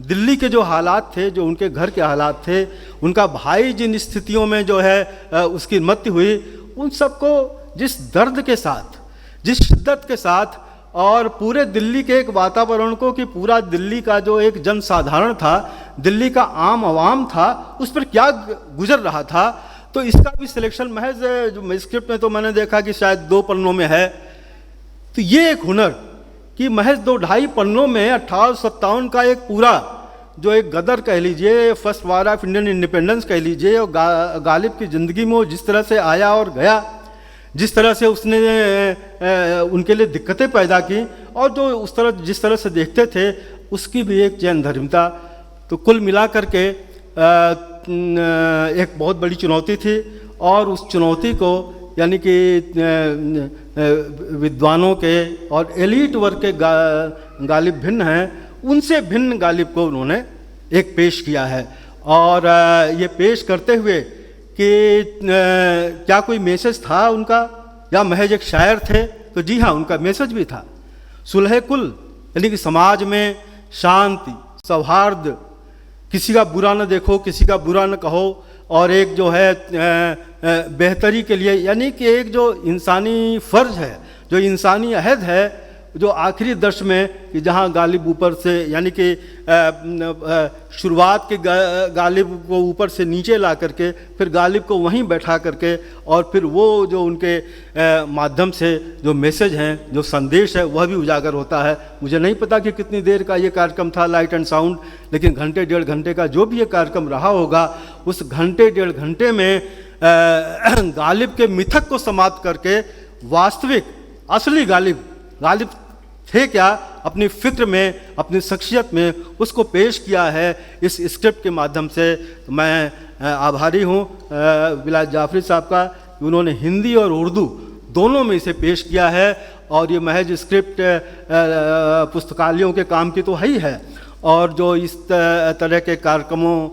दिल्ली के जो हालात थे, जो उनके घर के हालात थे, उनका भाई जिन स्थितियों में जो है उसकी मृत्यु हुई, उन सबको जिस दर्द के साथ, जिस शिद्दत के साथ, और पूरे दिल्ली के एक वातावरण को, कि पूरा दिल्ली का जो एक जनसाधारण था, दिल्ली का आम आवाम था, उस पर क्या गुजर रहा था, तो इसका भी सिलेक्शन महज जो स्क्रिप्ट में तो मैंने देखा कि शायद 2 पन्नों में है। तो ये एक हुनर कि महज 2-2.5 पन्नों में 1857 का एक पूरा जो एक गदर कह लीजिए, first war of Indian independence कह लीजिए, और गालिब की ज़िंदगी में वो जिस तरह से आया और गया, जिस तरह से उसने उनके लिए दिक्कतें पैदा की, और जो उस तरह जिस तरह से देखते थे, उसकी भी एक चैन धर्मिता। तो कुल मिला करके एक बहुत बड़ी चुनौती थी, और उस चुनौती को यानी कि विद्वानों के और एलीट वर्ग के गालिब भिन्न हैं, उनसे भिन्न गालिब को उन्होंने एक पेश किया है। और ये पेश करते हुए कि क्या कोई मैसेज था उनका, या महज एक शायर थे, तो जी हाँ, उनका मैसेज भी था। सुलह कुल यानी कि समाज में शांति, सौहार्द, किसी का बुरा न देखो, किसी का बुरा न कहो, और एक जो है बेहतरी के लिए, यानी कि एक जो इंसानी फ़र्ज है, जो इंसानी अहद है, जो आखिरी दृश्य में कि जहाँ गालिब ऊपर से, यानी कि शुरुआत के गालिब को ऊपर से नीचे ला करके, फिर गालिब को वहीं बैठा करके, और फिर वो जो उनके माध्यम से जो मैसेज हैं, जो संदेश है, वह भी उजागर होता है। मुझे नहीं पता कि कितनी देर का ये कार्यक्रम था लाइट एंड साउंड, लेकिन घंटे 1.5 घंटे का जो भी ये कार्यक्रम रहा होगा, उस घंटे 1.5 घंटे में गालिब के मिथक को समाप्त करके वास्तविक असली गालिब थे क्या, अपनी फिक्र में, अपनी शख्सियत में उसको पेश किया है इस स्क्रिप्ट के माध्यम से। मैं आभारी हूँ विलायत जाफरी साहब का, उन्होंने हिंदी और उर्दू दोनों में इसे पेश किया है, और ये महज स्क्रिप्ट पुस्तकालयों के काम की तो है ही है, और जो इस तरह के कार्यक्रमों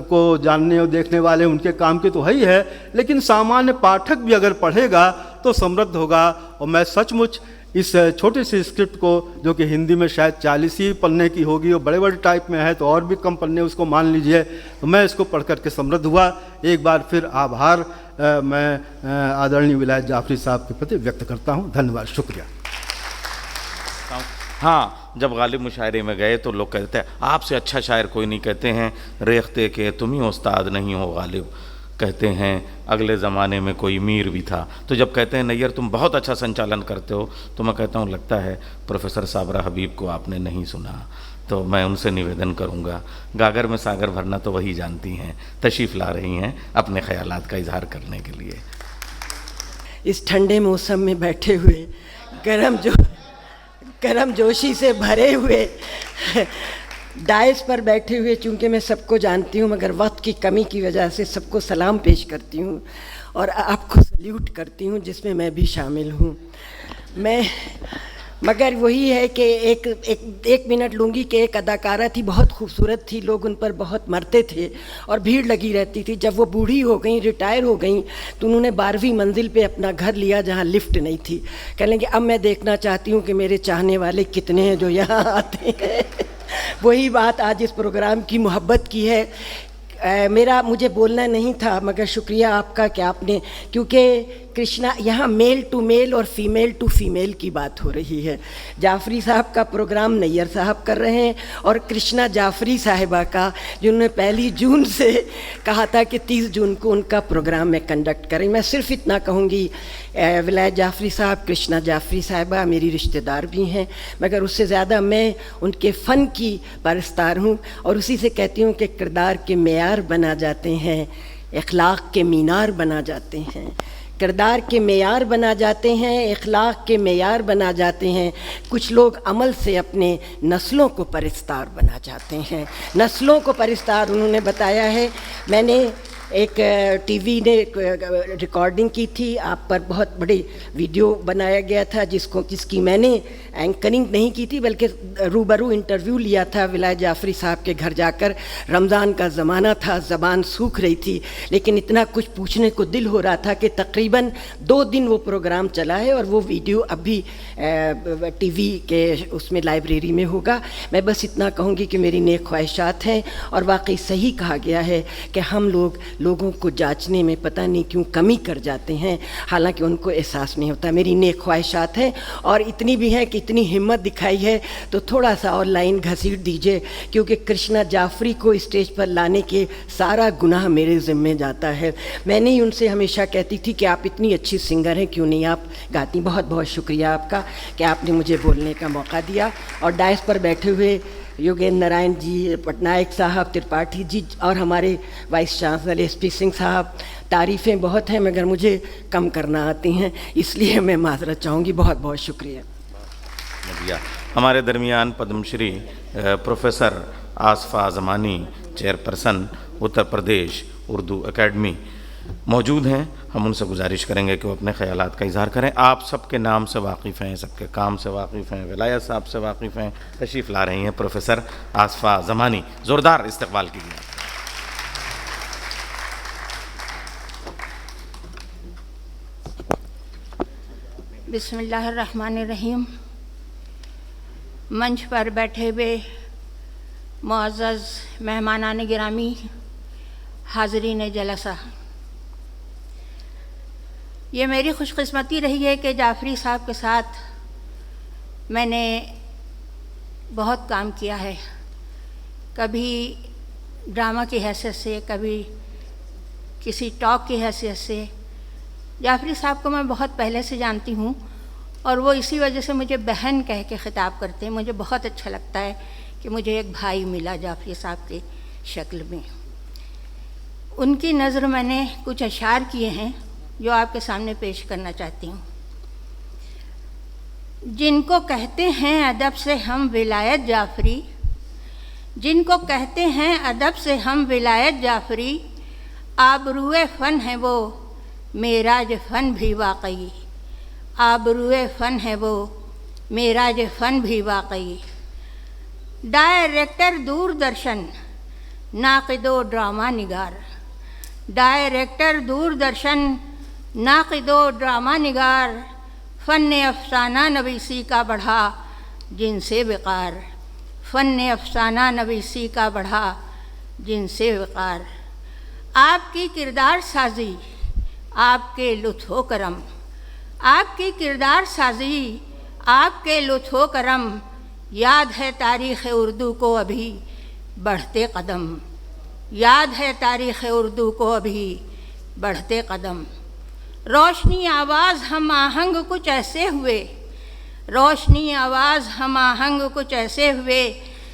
को जानने और देखने वाले उनके काम की तो है ही है, लेकिन सामान्य पाठक भी अगर पढ़ेगा तो समृद्ध होगा। और मैं सचमुच इस छोटी सी स्क्रिप्ट को, जो कि हिंदी में शायद 40 ही पन्ने की होगी, और बड़े बड़े टाइप में है तो और भी कम पन्ने उसको मान लीजिए, तो मैं इसको पढ़ करके समृद्ध हुआ। एक बार फिर आभार मैं आदरणीय विलायत जाफरी साहब के प्रति व्यक्त करता हूँ। धन्यवाद, शुक्रिया। हाँ, जब गालिब मुशायरे में गए तो लोग कहते हैं आपसे अच्छा शायर कोई नहीं, कहते हैं रेख्ते के तुम ही उस्ताद नहीं हो गालिब, कहते हैं अगले ज़माने में कोई मीर भी था। तो जब कहते हैं नैयर तुम बहुत अच्छा संचालन करते हो, तो मैं कहता हूँ लगता है प्रोफेसर साबरा हबीब को आपने नहीं सुना, तो मैं उनसे निवेदन करूँगा, गागर में सागर भरना तो वही जानती हैं, तशरीफ़ ला रही हैं अपने ख़यालात का इजहार करने के लिए। इस ठंडे मौसम में बैठे हुए, गर्म जोशी से भरे हुए डाइस पर बैठे हुए, चूँकि मैं सबको जानती हूँ, मगर वक्त की कमी की वजह से सबको सलाम पेश करती हूँ और आपको सल्यूट करती हूँ, जिसमें मैं भी शामिल हूँ। मगर वही है कि एक मिनट लूँगी कि एक अदाकारा थी, बहुत खूबसूरत थी, लोग उन पर बहुत मरते थे और भीड़ लगी रहती थी। जब वो बूढ़ी हो गई, रिटायर हो गई, तो उन्होंने 12वीं मंजिल पे अपना घर लिया जहाँ लिफ्ट नहीं थी। कह लेंगे अब मैं देखना चाहती हूँ कि मेरे चाहने वाले कितने हैं जो यहाँ आते हैं। वही बात आज इस प्रोग्राम की मोहब्बत की है। मुझे बोलना नहीं था, मगर शुक्रिया आपका कि आपने, क्योंकि कृष्णा, यहाँ मेल टू मेल और फीमेल टू फीमेल की बात हो रही है। जाफरी साहब का प्रोग्राम नैयर साहब कर रहे हैं और कृष्णा जाफरी साहिबा का, जिन्होंने 1 जून से कहा था कि 30 जून को उनका प्रोग्राम मैं कंडक्ट करें। मैं सिर्फ इतना कहूँगी, विलायत जाफरी साहब, कृष्णा जाफरी साहिबा मेरी रिश्तेदार भी हैं, मगर उससे ज़्यादा मैं उनके फ़न की परस्तार हूँ और उसी से कहती हूँ कि किरदार के मेयार बना जाते हैं, इखलाक के मीनार बना जाते हैं। किरदार के मेयार बना जाते हैं, इखलाक के मेयार बना जाते हैं। कुछ लोग अमल से अपने नस्लों को परिस्तार बना जाते हैं। नस्लों को परिस्तार उन्होंने बताया है। मैंने एक टीवी ने रिकॉर्डिंग की थी, आप पर बहुत बड़ी वीडियो बनाया गया था जिसकी मैंने एंकरिंग नहीं की थी, बल्कि रूबरू इंटरव्यू लिया था विलायत जाफरी साहब के घर जाकर। रमज़ान का ज़माना था, ज़बान सूख रही थी, लेकिन इतना कुछ पूछने को दिल हो रहा था कि तकरीबन 2 दिन वो प्रोग्राम चला है और वो वीडियो अभी टीवी के उसमें लाइब्रेरी में होगा। मैं बस इतना कहूँगी कि मेरी नेक ख्वाहिशात हैं और वाकई सही कहा गया है कि हम लोगों को जांचने में पता नहीं क्यों कमी कर जाते हैं, हालांकि उनको एहसास नहीं होता। मेरी नेक ख्वाहिशात हैं और इतनी भी है कि इतनी हिम्मत दिखाई है तो थोड़ा सा और लाइन घसीट दीजिए, क्योंकि कृष्णा जाफरी को स्टेज पर लाने के सारा गुनाह मेरे ज़िम्मे जाता है। मैंने ही उनसे हमेशा कहती थी कि आप इतनी अच्छी सिंगर हैं, क्यों नहीं आप गाती। बहुत बहुत शुक्रिया आपका कि आपने मुझे बोलने का मौका दिया। और डायस पर बैठे हुए योगेंद्र नारायण जी, पटनायक साहब, त्रिपाठी जी और हमारे वाइस चांसलर SP सिंह साहब, तारीफ़ें बहुत हैं मगर मुझे कम करना आती हैं, इसलिए मैं माजरत चाहूँगी। बहुत बहुत शुक्रिया। हमारे दरमियान Padmashri professor आसफ़ा Zamani, chairperson Uttar Pradesh Urdu academy मौजूद हैं। हम उनसे गुजारिश करेंगे कि वो अपने ख़यालात का इज़हार करें। आप सबके नाम से वाकिफ़ हैं, सबके काम से वाकिफ़ हैं, विलायत साहब से वाकिफ़ हैं। तशरीफ़ ला रही हैं प्रोफेसर आसफ़ा ज़मानी, ज़ोरदार इस्तक़बाल कीजिए। बिस्मिल्लाहिर्रहमानिर्रहीम। मंच पर बैठे हुए मुअज़्ज़ज़ मेहमानान गिरामी, हाज़रीन जलसा, ये मेरी खुशकिस्मती रही है कि जाफरी साहब के साथ मैंने बहुत काम किया है, कभी ड्रामा की हैसियत से, कभी किसी टॉक की हैसियत से। जाफरी साहब को मैं बहुत पहले से जानती हूँ और वो इसी वजह से मुझे बहन कह के ख़िताब करते हैं। मुझे बहुत अच्छा लगता है कि मुझे एक भाई मिला जाफरी साहब की शक्ल में। उनकी नज़र मैंने कुछ अशार किए हैं जो आपके सामने पेश करना चाहती हूँ। जिनको कहते हैं अदब से हम विलायत जाफरी, जिनको कहते हैं अदब से हम विलायत जाफरी, आबरूए फ़न है वो मेराज फ़न भी वाकई, आबरूए फ़न है वो मेराज फ़न भी वाकई। डायरेक्टर दूरदर्शन, नाक़िदो ड्रामा निगार, डायरेक्टर दूरदर्शन, नाक़िदो ड्रामा निगार, फ़न अफ़साना नवीसी का बढ़ा जिनसे विक़ार, फ़न अफ़साना नवीसी का बढ़ा जिनसे विक़ार। आपकी किरदार साजी, आपके लुत्फ़ो करम, आपकी किरदार साजी, आपके लुत्फ़ो करम, याद है तारीख़ उर्दू को अभी बढ़ते कदम, याद है तारीख़ उर्दू को अभी बढ़ते कदम। रोशनी आवाज़ हम आहंग कुछ ऐसे हुए, रोशनी आवाज़ हम आहंग कुछ ऐसे हुए,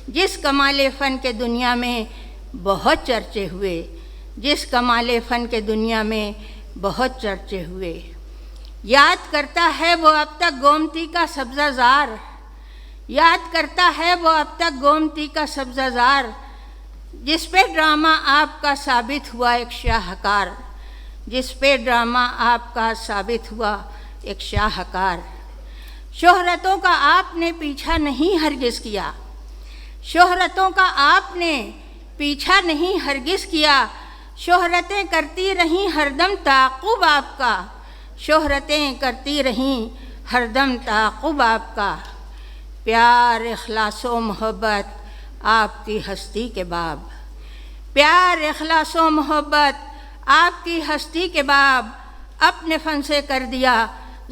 जिस कमाले फ़न के दुनिया में बहुत चर्चे हुए, जिस कमाले फ़न के दुनिया में बहुत चर्चे हुए। याद करता है वो अब तक गोमती का सब्ज़ाज़ार, याद करता है वो अब तक गोमती का सब्ज़ाज़ार, जिस पे ड्रामा आपका साबित हुआ एक शाहकार, जिस पे ड्रामा आपका साबित हुआ एक शाहकार। शोहरतों का आपने पीछा नहीं हरगिज़ किया, शोहरतों का आपने पीछा नहीं हरगिज़ किया, शोहरतें करती रहीं हरदम ताक़ुब आपका, शोहरतें करती रहीं हरदम ताक़ुब आपका। प्यार इख़लासो मोहब्बत आपकी हस्ती के बाब, प्यार इख़लासो मोहब्बत आपकी हस्ती के बाब, अपने फन से कर दिया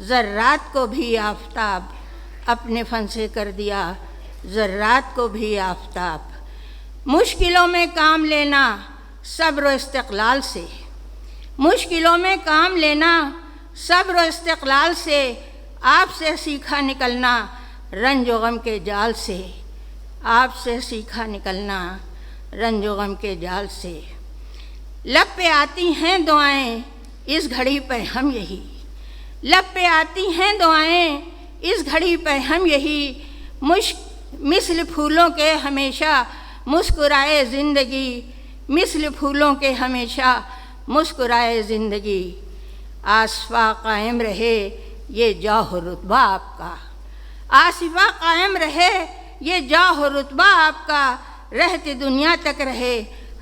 ज़र्रात को भी आफताब, अपने फन से कर दिया ज़र्रात को भी आफताब। मुश्किलों में काम लेना सब्र व इस्तिक़लाल से, मुश्किलों में काम लेना सब्र व इस्तिक़लाल से, आपसे सीखा निकलना रंज व गम के जाल से, आपसे सीखा निकलना रंज व गम के जाल से। लब पे आती हैं दुआएं इस घड़ी पर हम यही, लब पे आती हैं दुआएं इस घड़ी पर हम यही, मिस्ल फूलों के हमेशा मुस्कुराए ज़िंदगी, मिस्ल फूलों के हमेशा मुस्कुराए ज़िंदगी। आसफ़ा कायम रहे ये जाह रुतबा आपका, आसिफ़ा कायम रहे ये जाह रुतबा आपका, रहती दुनिया तक रहे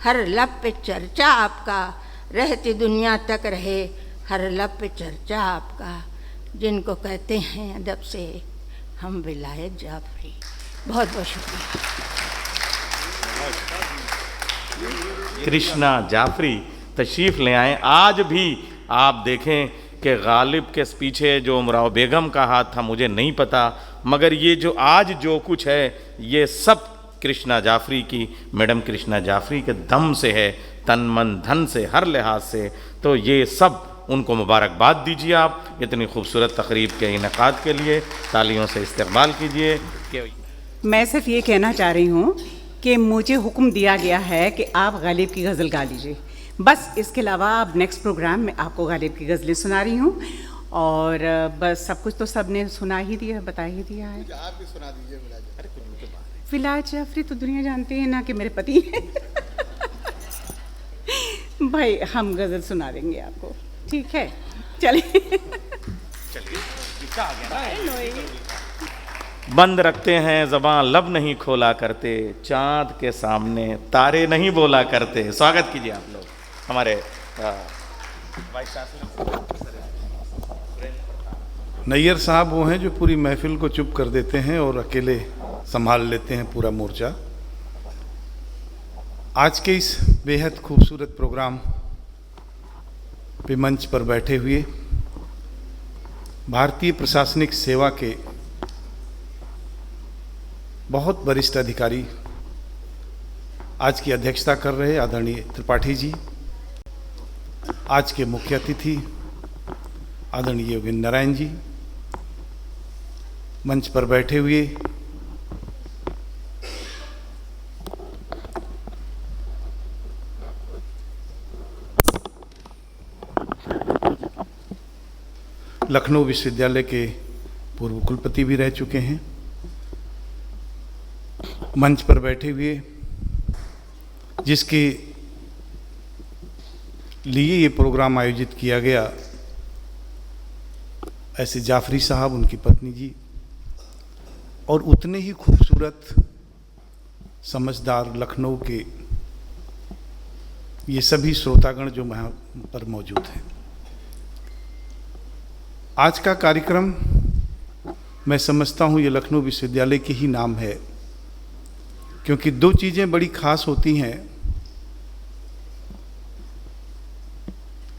हर लब पे चर्चा आपका, रहती दुनिया तक रहे हर लब पे चर्चा आपका। जिनको कहते हैं अदब से हम विलायत जाफरी। बहुत बहुत शुक्रिया। कृष्णा जाफरी तशरीफ़ ले आए। आज भी आप देखें कि गालिब के पीछे जो उमराव बेगम का हाथ था मुझे नहीं पता, मगर ये जो आज जो कुछ है ये सब कृष्णा जाफरी की, मैडम कृष्णा जाफरी के दम से है, तन मन धन से, हर लिहाज से। तो ये सब उनको मुबारकबाद दीजिए आप इतनी खूबसूरत तकरीब के इनेकाद के लिए, तालियों से इस्तकबाल कीजिए। मैं सिर्फ ये कहना चाह रही हूँ कि मुझे हुक्म दिया गया है कि आप गालिब की गज़ल गा लीजिए, बस इसके अलावा अब नेक्स्ट प्रोग्राम में आपको गालिब की गज़लें सुना रही हूँ। और बस सब कुछ तो सब ने सुना ही दिया, बता ही दिया है। आप भी सुना दीजिए। विलायत जाफरी तो दुनिया जानती है ना कि मेरे पति हैं। भाई हम गज़ल सुना देंगे आपको, ठीक है? चलिए बंद रखते हैं ज़बां, लब नहीं खोला करते, चाँद के सामने तारे नहीं बोला करते। स्वागत कीजिए आप लोग हमारे वाइस चांसलर नैयर साहब वो हैं जो पूरी महफिल को चुप कर देते हैं और अकेले संभाल लेते हैं पूरा मोर्चा। आज के इस बेहद खूबसूरत प्रोग्राम पे मंच पर बैठे हुए भारतीय प्रशासनिक सेवा के बहुत वरिष्ठ अधिकारी आज की अध्यक्षता कर रहे आदरणीय त्रिपाठी जी, आज के मुख्य अतिथि आदरणीय योगेंद्र नारायण जी, मंच पर बैठे हुए लखनऊ विश्वविद्यालय के पूर्व कुलपति भी रह चुके हैं, मंच पर बैठे हुए जिसके लिए ये प्रोग्राम आयोजित किया गया, ऐसे जाफरी साहब, उनकी पत्नी जी, और उतने ही खूबसूरत समझदार लखनऊ के ये सभी श्रोतागण जो वहाँ पर मौजूद हैं। आज का कार्यक्रम मैं समझता हूँ ये लखनऊ विश्वविद्यालय के ही नाम है, क्योंकि दो चीज़ें बड़ी खास होती हैं।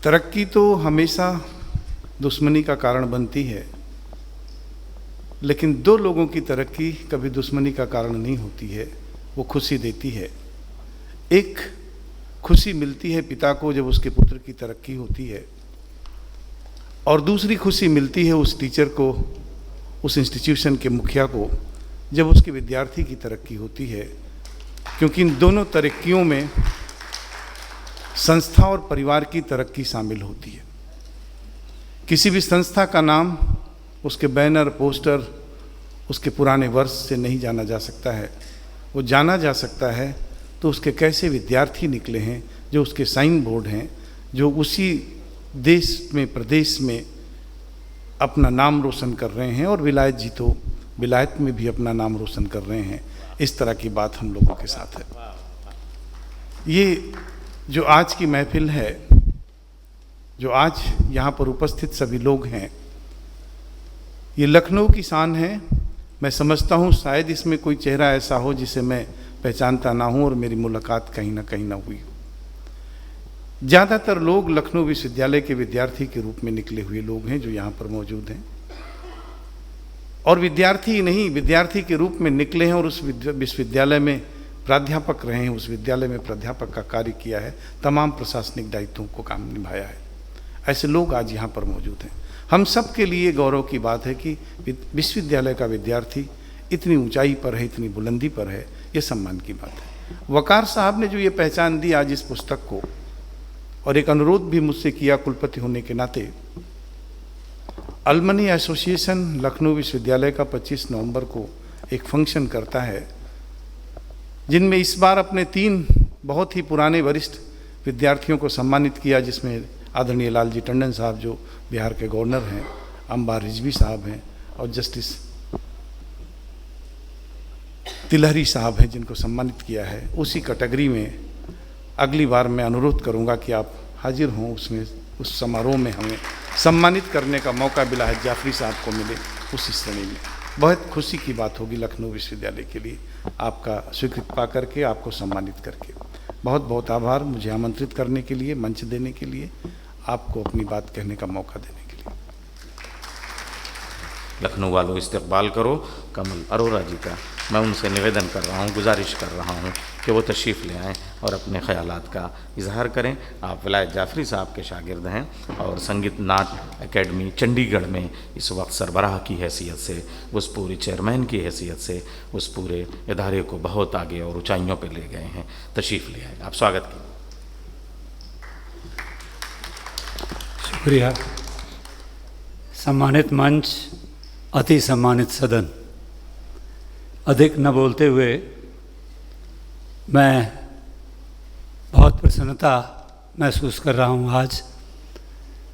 तरक्की तो हमेशा दुश्मनी का कारण बनती है, लेकिन दो लोगों की तरक्की कभी दुश्मनी का कारण नहीं होती है, वो खुशी देती है। एक खुशी मिलती है पिता को जब उसके पुत्र की तरक्की होती है, और दूसरी खुशी मिलती है उस टीचर को, उस इंस्टीट्यूशन के मुखिया को, जब उसके विद्यार्थी की तरक्की होती है, क्योंकि इन दोनों तरक्कियों में संस्था और परिवार की तरक्की शामिल होती है। किसी भी संस्था का नाम उसके बैनर, पोस्टर, उसके पुराने वर्ष से नहीं जाना जा सकता है। वो जाना जा सकता है तो उसके कैसे विद्यार्थी निकले हैं, जो उसके साइन बोर्ड हैं, जो उसी देश में, प्रदेश में अपना नाम रोशन कर रहे हैं, और विलायत जी तो विलायत में भी अपना नाम रोशन कर रहे हैं। इस तरह की बात हम लोगों के साथ है। ये जो आज की महफिल है, जो आज यहाँ पर उपस्थित सभी लोग हैं, ये लखनऊ की शान है। मैं समझता हूँ शायद इसमें कोई चेहरा ऐसा हो जिसे मैं पहचानता ना हूँ और मेरी मुलाकात कहीं ना हुई हो। ज़्यादातर लोग लखनऊ विश्वविद्यालय के विद्यार्थी के रूप में निकले हुए लोग हैं जो यहाँ पर मौजूद हैं, और विद्यार्थी नहीं, विद्यार्थी के रूप में निकले हैं और उस विश्वविद्यालय में प्राध्यापक रहे हैं, उस विद्यालय में प्राध्यापक का कार्य किया है, तमाम प्रशासनिक दायित्वों को काम निभाया है। ऐसे लोग आज यहाँ पर मौजूद हैं। हम सब के लिए गौरव की बात है कि विश्वविद्यालय का विद्यार्थी इतनी ऊंचाई पर है, इतनी बुलंदी पर है, ये सम्मान की बात है। वकार साहब ने जो ये पहचान दी आज इस पुस्तक को, और एक अनुरोध भी मुझसे किया कुलपति होने के नाते, अलमनी एसोसिएशन लखनऊ विश्वविद्यालय का 25 नवंबर को एक फंक्शन करता है, जिनमें इस बार अपने 3 बहुत ही पुराने वरिष्ठ विद्यार्थियों को सम्मानित किया, जिसमें आदरणीय लालजी टंडन साहब जो बिहार के गवर्नर हैं, अंबार रिजवी साहब हैं, और जस्टिस तिलहरी साहब हैं जिनको सम्मानित किया है। उसी कैटेगरी में अगली बार मैं अनुरोध करूंगा कि आप हाजिर हों उसमें, उस समारोह में हमें सम्मानित करने का मौका मिला है, जाफरी साहब को मिले उसी श्रेणी में। बहुत खुशी की बात होगी लखनऊ विश्वविद्यालय के लिए आपका स्वीकृति पा करके, आपको सम्मानित करके। बहुत बहुत आभार मुझे आमंत्रित करने के लिए, मंच देने के लिए, आपको अपनी बात कहने का मौका देने के लिए। लखनऊ वालों इस्तकबाल करो कमल अरोरा जी का। मैं उनसे निवेदन कर रहा हूँ, गुजारिश कर रहा हूँ कि वो तशरीफ़ ले आएँ और अपने ख़यालात का इजहार करें। आप विलायत जाफ़री साहब के शागिर्द हैं और संगीत नाट्य एकेडमी चंडीगढ़ में इस वक्त सरबराह की हैसियत से, उस पूरी चेयरमैन की हैसियत से उस पूरे इदारे को बहुत आगे और ऊंचाइयों पर ले गए हैं। तशरीफ़ ले आए, आप स्वागत कीजिए। शुक्रिया। सम्मानित मंच, अति सम्मानित सदन, अधिक न बोलते हुए मैं बहुत प्रसन्नता महसूस कर रहा हूँ आज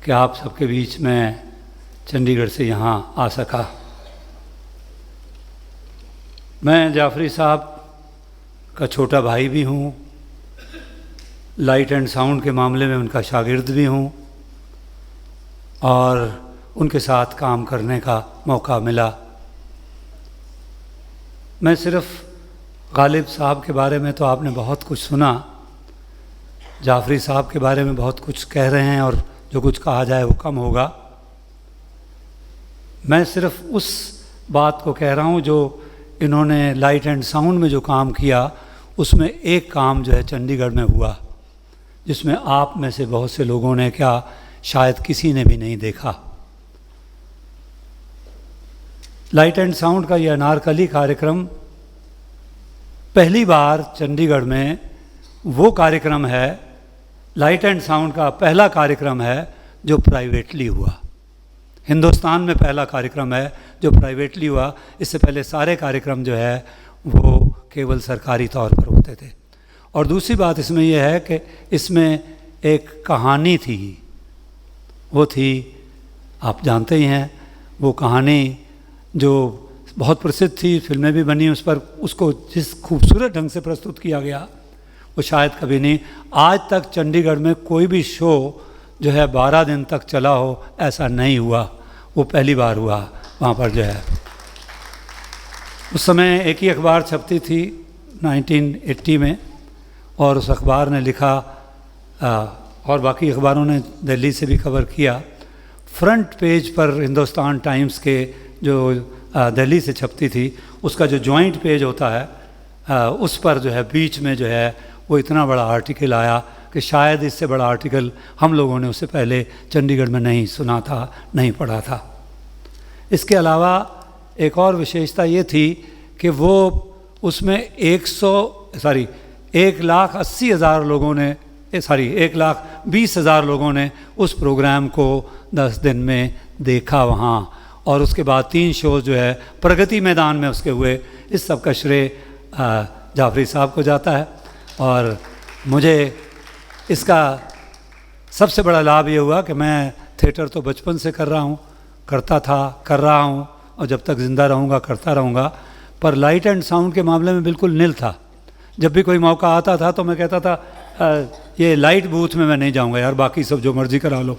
कि आप सबके बीच में चंडीगढ़ से यहाँ आ सका। मैं जाफरी साहब का छोटा भाई भी हूँ, लाइट एंड साउंड के मामले में उनका शागिर्द भी हूँ, और उनके साथ काम करने का मौका मिला। मैं सिर्फ गालिब साहब के बारे में तो आपने बहुत कुछ सुना, जाफरी साहब के बारे में बहुत कुछ कह रहे हैं और जो कुछ कहा जाए वो कम होगा। मैं सिर्फ उस बात को कह रहा हूँ जो इन्होंने लाइट एंड साउंड में जो काम किया, उसमें एक काम जो है चंडीगढ़ में हुआ जिसमें आप में से बहुत से लोगों ने, क्या शायद किसी ने भी नहीं देखा। लाइट एंड साउंड का यह अनारकली कार्यक्रम पहली बार चंडीगढ़ में वो कार्यक्रम है, लाइट एंड साउंड का पहला कार्यक्रम है जो प्राइवेटली हुआ। हिंदुस्तान में पहला कार्यक्रम है जो प्राइवेटली हुआ। इससे पहले सारे कार्यक्रम जो है वो केवल सरकारी तौर पर होते थे। और दूसरी बात इसमें यह है कि इसमें एक कहानी थी, वो थी, आप जानते ही हैं, वो कहानी जो बहुत प्रसिद्ध थी, फिल्में भी बनी उस पर, उसको जिस खूबसूरत ढंग से प्रस्तुत किया गया वो शायद कभी नहीं, आज तक चंडीगढ़ में कोई भी शो जो है 12 दिन तक चला हो, ऐसा नहीं हुआ। वो पहली बार हुआ वहाँ पर जो है। उस समय एक ही अखबार छपती थी 1980 में, और उस अखबार ने लिखा, और बाकी अखबारों ने दिल्ली से भी खबर किया, फ्रंट पेज पर हिंदुस्तान टाइम्स के जो दिल्ली से छपती थी, उसका जो जॉइंट पेज होता है उस पर जो है बीच में जो है वो इतना बड़ा आर्टिकल आया कि शायद इससे बड़ा आर्टिकल हम लोगों ने उससे पहले चंडीगढ़ में नहीं सुना था, नहीं पढ़ा था। इसके अलावा एक और विशेषता ये थी कि वो उसमें 1,80,000 लोगों ने 1,20,000 लोगों ने उस प्रोग्राम को 10 दिन में देखा वहाँ। और उसके बाद 3 शो जो है प्रगति मैदान में उसके हुए। इस सब का श्रेय जाफरी साहब को जाता है। और मुझे इसका सबसे बड़ा लाभ ये हुआ कि मैं थिएटर तो बचपन से कर रहा हूँ और जब तक ज़िंदा रहूँगा करता रहूँगा, पर लाइट एंड साउंड के मामले में बिल्कुल निल था। जब भी कोई मौका आता था तो मैं कहता था ये लाइट बूथ में मैं नहीं जाऊँगा यार, बाकी सब जो मर्ज़ी करा लो।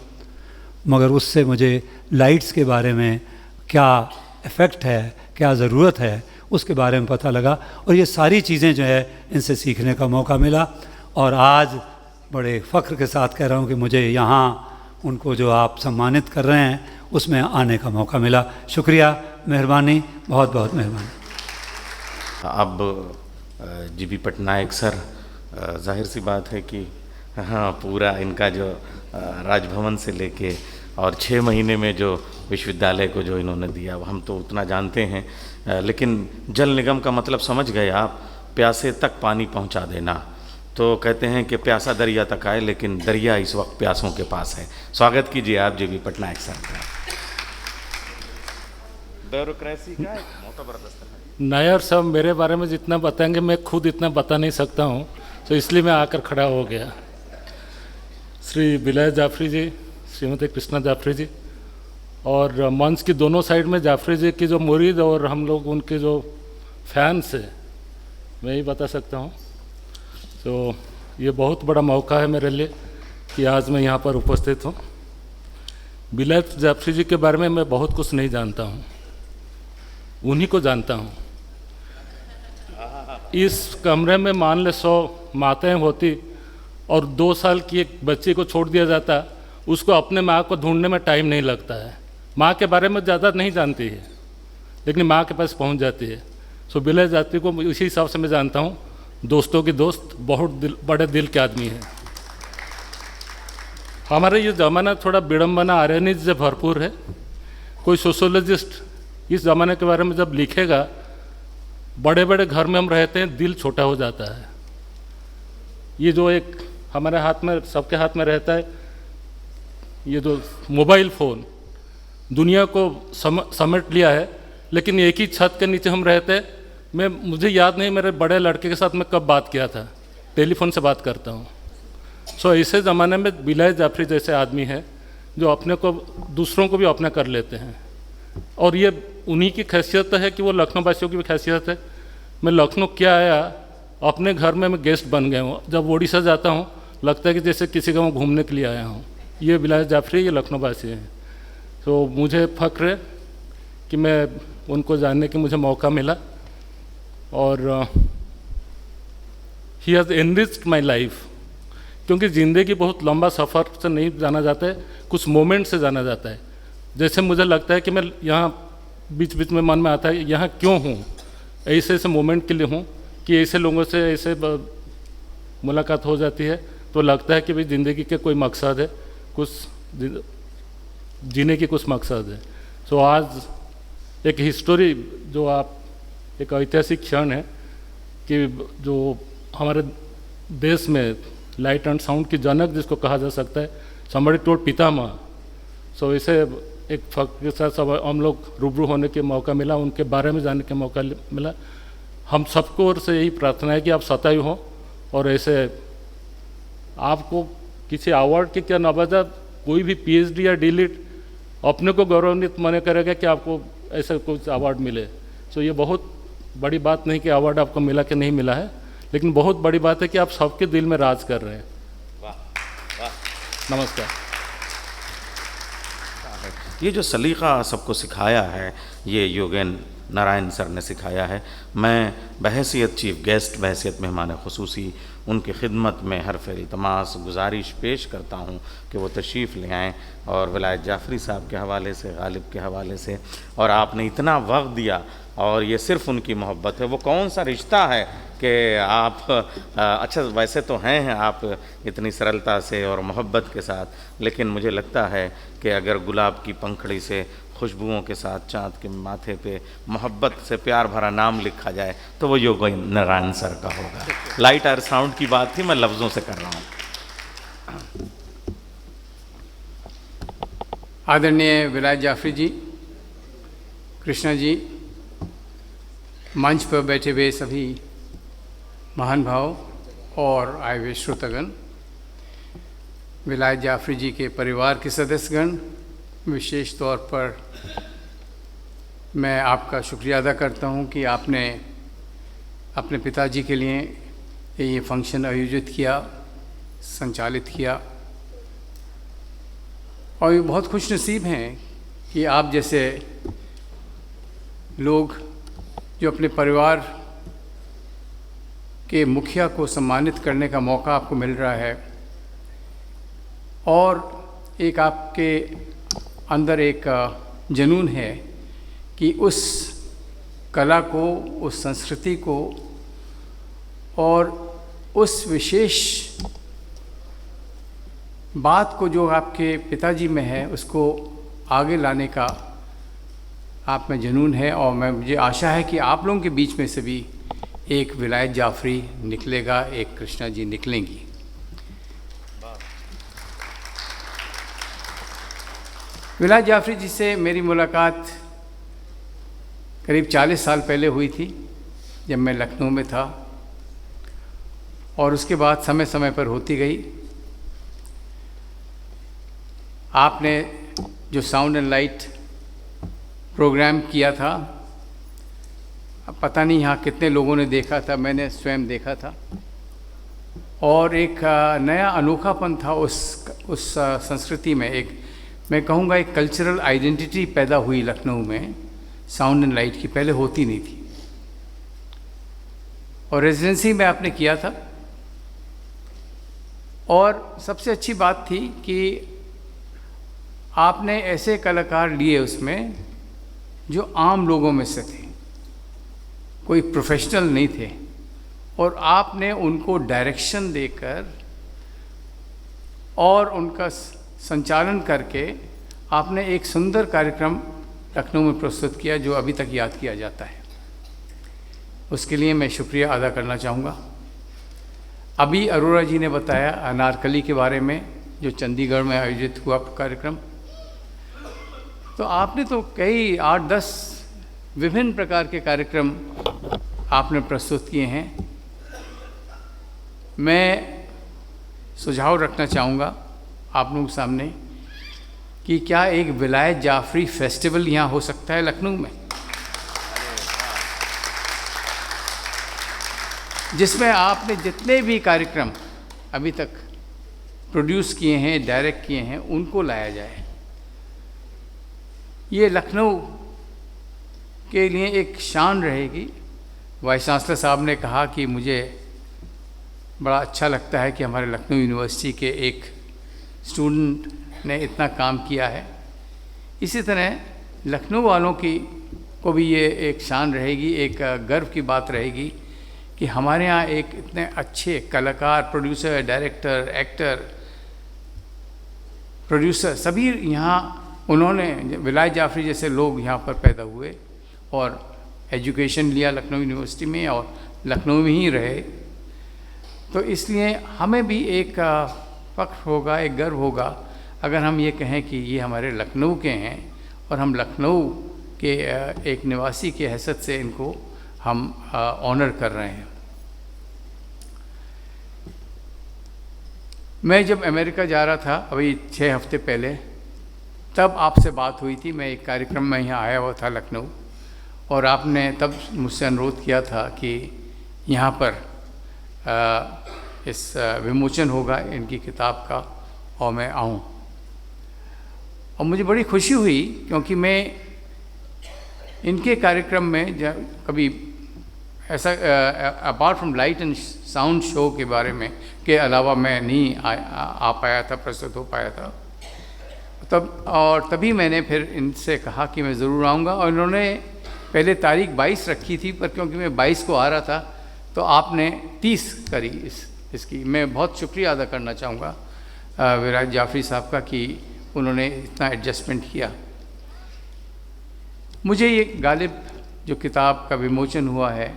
मगर उससे मुझे लाइट्स के बारे में क्या इफ़ेक्ट है, क्या ज़रूरत है, उसके बारे में पता लगा। और ये सारी चीज़ें जो है इनसे सीखने का मौका मिला। और आज बड़े फ़ख्र के साथ कह रहा हूँ कि मुझे यहाँ उनको जो आप सम्मानित कर रहे हैं उसमें आने का मौका मिला। शुक्रिया, मेहरबानी, बहुत बहुत मेहरबानी। अब जीबी पटनायक सर, जाहिर सी बात है कि हाँ, पूरा इनका जो राजभवन से लेके और 6 महीने में जो विश्वविद्यालय को जो इन्होंने दिया हम तो उतना जानते हैं, लेकिन जल निगम का मतलब समझ गए आप, प्यासे तक पानी पहुंचा देना। तो कहते हैं कि प्यासा दरिया तक आए, लेकिन दरिया इस वक्त प्यासों के पास है। स्वागत कीजिए आप जीबी पटनायक सर का। ब्यूरोक्रेसी का एक मोटा दस्ता है। नायर साहब मेरे बारे में जितना बताएंगे मैं खुद इतना बता नहीं सकता हूँ, तो इसलिए मैं आकर खड़ा हो गया। श्री विलय जाफरी जी, श्रीमती कृष्णा जाफरी जी, और मंच की दोनों साइड में जाफरी जी की जो मुरीद और हम लोग उनके जो फैंस हैं, मैं ही बता सकता हूँ। तो ये बहुत बड़ा मौका है मेरे लिए कि आज मैं यहाँ पर उपस्थित हूँ। विलय जाफरी जी के बारे में मैं बहुत कुछ नहीं जानता हूँ, उन्हीं को जानता हूँ। इस कमरे में मान ले 100 माताएं होती और 2 साल की एक बच्ची को छोड़ दिया जाता, उसको अपने माँ को ढूंढने में टाइम नहीं लगता है। माँ के बारे में ज़्यादा नहीं जानती है, लेकिन माँ के पास पहुँच जाती है। सो विलय जाति को इसी हिसाब से मैं जानता हूँ। दोस्तों की दोस्त, बहुत बड़े दिल के आदमी हैं। हमारे ये ज़माना थोड़ा विडम्बना आर्यनिज्म से भरपूर है। कोई सोशोलॉजिस्ट इस ज़माने के बारे में जब लिखेगा, बड़े बड़े घर में हम रहते हैं, दिल छोटा हो जाता है। ये जो एक हमारे हाथ में, सबके हाथ में रहता है, ये जो मोबाइल फ़ोन दुनिया को समेट लिया है, लेकिन एक ही छत के नीचे हम रहते हैं। मुझे याद नहीं मेरे बड़े लड़के के साथ मैं कब बात किया था, टेलीफोन से बात करता हूँ। सो ऐसे ज़माने में विलय जाफरी जैसे आदमी हैं जो अपने को, दूसरों को भी अपना कर लेते हैं, और ये उन्हीं की हैसियत है कि वो लखनऊ वासियों की भी हैसियत है। मैं लखनऊ क्या आया, अपने घर में मैं गेस्ट बन गया हूँ। जब उड़ीसा जाता हूँ लगता है कि जैसे किसी का मैं घूमने के लिए आया हूँ। ये विलय जाफरी, ये लखनऊ वासी हैं। तो मुझे फ़ख्र है कि मैं उनको जानने की मुझे मौका मिला, और he has enriched my life. क्योंकि ज़िंदगी बहुत लंबा सफ़र से नहीं जाना जाता है, कुछ मोमेंट से जाना जाता है। जैसे मुझे लगता है कि मैं यहाँ बीच बीच में मन में आता है यहाँ क्यों हूँ, ऐसे ऐसे मोमेंट के लिए हूँ कि ऐसे लोगों से ऐसे मुलाकात हो जाती है, तो लगता है कि भाई ज़िंदगी के कोई मकसद है, कुछ जीने की कुछ मकसद है। सो आज एक हिस्टोरी, जो आप एक ऐतिहासिक क्षण है कि जो हमारे देश में लाइट एंड साउंड की जनक जिसको कहा जा सकता है, somebody told पितामह। सो इसे एक फ़ख्र के साथ सब हम लोग रूबरू होने के मौका मिला, उनके बारे में जानने का मौका मिला। हम सबको ओर से यही प्रार्थना है कि आप सतायु हों, और ऐसे आपको किसी अवार्ड की क्या नवाजा, कोई भी PhD या DLit अपने को गौरवान्वित माने करेगा कि आपको ऐसा कुछ अवार्ड मिले। सो ये बहुत बड़ी बात नहीं कि अवार्ड आपको मिला कि नहीं मिला है, लेकिन बहुत बड़ी बात है कि आप सबके दिल में राज कर रहे हैं। वाह वाह, नमस्कार। ये जो सलीक़ा सबको सिखाया है, ये योगेन नारायण सर ने सिखाया है। मैं बहैसियत चीफ गेस्ट, बहैसियत मेहमान ख़ुसूसी उनकी खिदमत में हर फेर इल्तमास गुजारिश पेश करता हूँ कि वो तशरीफ़ ले आएँ, और विलायत जाफरी साहब के हवाले से, गालिब के हवाले से। और आपने इतना वक्त दिया, और ये सिर्फ़ उनकी मोहब्बत है। वो कौन सा रिश्ता है कि आप अच्छा वैसे तो हैं आप इतनी सरलता से और मोहब्बत के साथ, लेकिन मुझे लगता है कि अगर गुलाब की पंखड़ी से खुशबुओं के साथ चाँद के माथे पे मोहब्बत से प्यार भरा नाम लिखा जाए तो वो योगेन नारायण सर का होगा। लाइट और साउंड की बात थी, मैं लफ्ज़ों से कर रहा हूँ। आदरणीय विलय जाफरी जी, कृष्णा जी, मंच पर बैठे हुए सभी महान भाव और आए हुए श्रोतागण, विलय जाफरी जी के परिवार के सदस्यगण, विशेष तौर पर मैं आपका शुक्रिया अदा करता हूं कि आपने अपने पिताजी के लिए ये फंक्शन आयोजित किया, संचालित किया, और ये बहुत खुशनसीब हैं कि आप जैसे लोग जो अपने परिवार के मुखिया को सम्मानित करने का मौका आपको मिल रहा है, और एक आपके अंदर एक जुनून है कि उस कला को, उस संस्कृति को और उस विशेष बात को जो आपके पिताजी में है उसको आगे लाने का आप में जुनून है। और मुझे आशा है कि आप लोगों के बीच में से भी एक विलायत जाफरी निकलेगा, एक कृष्णा जी निकलेंगी। विलायत जाफरी जी से मेरी मुलाकात करीब 40 साल पहले हुई थी, जब मैं लखनऊ में था, और उसके बाद समय समय पर होती गई। आपने जो साउंड एंड लाइट प्रोग्राम किया था, अब पता नहीं यहाँ कितने लोगों ने देखा था, मैंने स्वयं देखा था, और एक नया अनोखापन था उस संस्कृति में। एक मैं कहूँगा एक कल्चरल आइडेंटिटी पैदा हुई लखनऊ में साउंड एंड लाइट की, पहले होती नहीं थी। और रेजिडेंसी में आपने किया था, और सबसे अच्छी बात थी कि आपने ऐसे कलाकार लिए उसमें जो आम लोगों में से थे, कोई प्रोफेशनल नहीं थे, और आपने उनको डायरेक्शन देकर और उनका संचालन करके आपने एक सुंदर कार्यक्रम लखनऊ में प्रस्तुत किया जो अभी तक याद किया जाता है। उसके लिए मैं शुक्रिया अदा करना चाहूँगा। अभी अरोरा जी ने बताया अनारकली के बारे में, जो चंडीगढ़ में आयोजित हुआ कार्यक्रम। तो आपने तो कई 8-10 विभिन्न प्रकार के कार्यक्रम आपने प्रस्तुत किए हैं। मैं सुझाव रखना चाहूँगा आप लोगों के सामने कि क्या एक विलायत जाफरी फेस्टिवल यहाँ हो सकता है लखनऊ में, जिसमें आपने जितने भी कार्यक्रम अभी तक प्रोड्यूस किए हैं, डायरेक्ट किए हैं, उनको लाया जाए। ये लखनऊ के लिए एक शान रहेगी। वाइस चांसलर साहब ने कहा कि मुझे बड़ा अच्छा लगता है कि हमारे लखनऊ यूनिवर्सिटी के एक स्टूडेंट ने इतना काम किया है। इसी तरह लखनऊ वालों को भी ये एक शान रहेगी, एक गर्व की बात रहेगी कि हमारे यहाँ एक इतने अच्छे कलाकार, प्रोड्यूसर, डायरेक्टर, एक्टर, प्रोड्यूसर सभी यहाँ उन्होंने, विलायत जाफरी जैसे लोग यहाँ पर पैदा हुए और एजुकेशन लिया लखनऊ यूनिवर्सिटी में और लखनऊ में ही रहे। तो इसलिए हमें भी एक फख्र होगा, एक गर्व होगा अगर हम ये कहें कि ये हमारे लखनऊ के हैं और हम लखनऊ के एक निवासी की हैसियत से इनको हम ऑनर कर रहे हैं। मैं जब अमेरिका जा रहा था अभी 6 हफ्ते पहले, तब आपसे बात हुई थी। मैं एक कार्यक्रम में यहाँ आया हुआ था लखनऊ, और आपने तब मुझसे अनुरोध किया था कि यहाँ पर इस विमोचन होगा इनकी किताब का और मैं आऊँ। और मुझे बड़ी खुशी हुई क्योंकि मैं इनके कार्यक्रम में कभी ऐसा apart from light and sound show के बारे में के अलावा मैं नहीं आ पाया था, प्रस्तुत हो पाया था तभी मैंने फिर इनसे कहा कि मैं ज़रूर आऊँगा। और इन्होंने पहले तारीख 22 रखी थी, पर क्योंकि मैं 22 को आ रहा था तो आपने 30 करी इसकी। मैं बहुत शुक्रिया अदा करना चाहूँगा विलायत जाफरी साहब का कि उन्होंने इतना एडजस्टमेंट किया। मुझे ये गालिब जो किताब का विमोचन हुआ है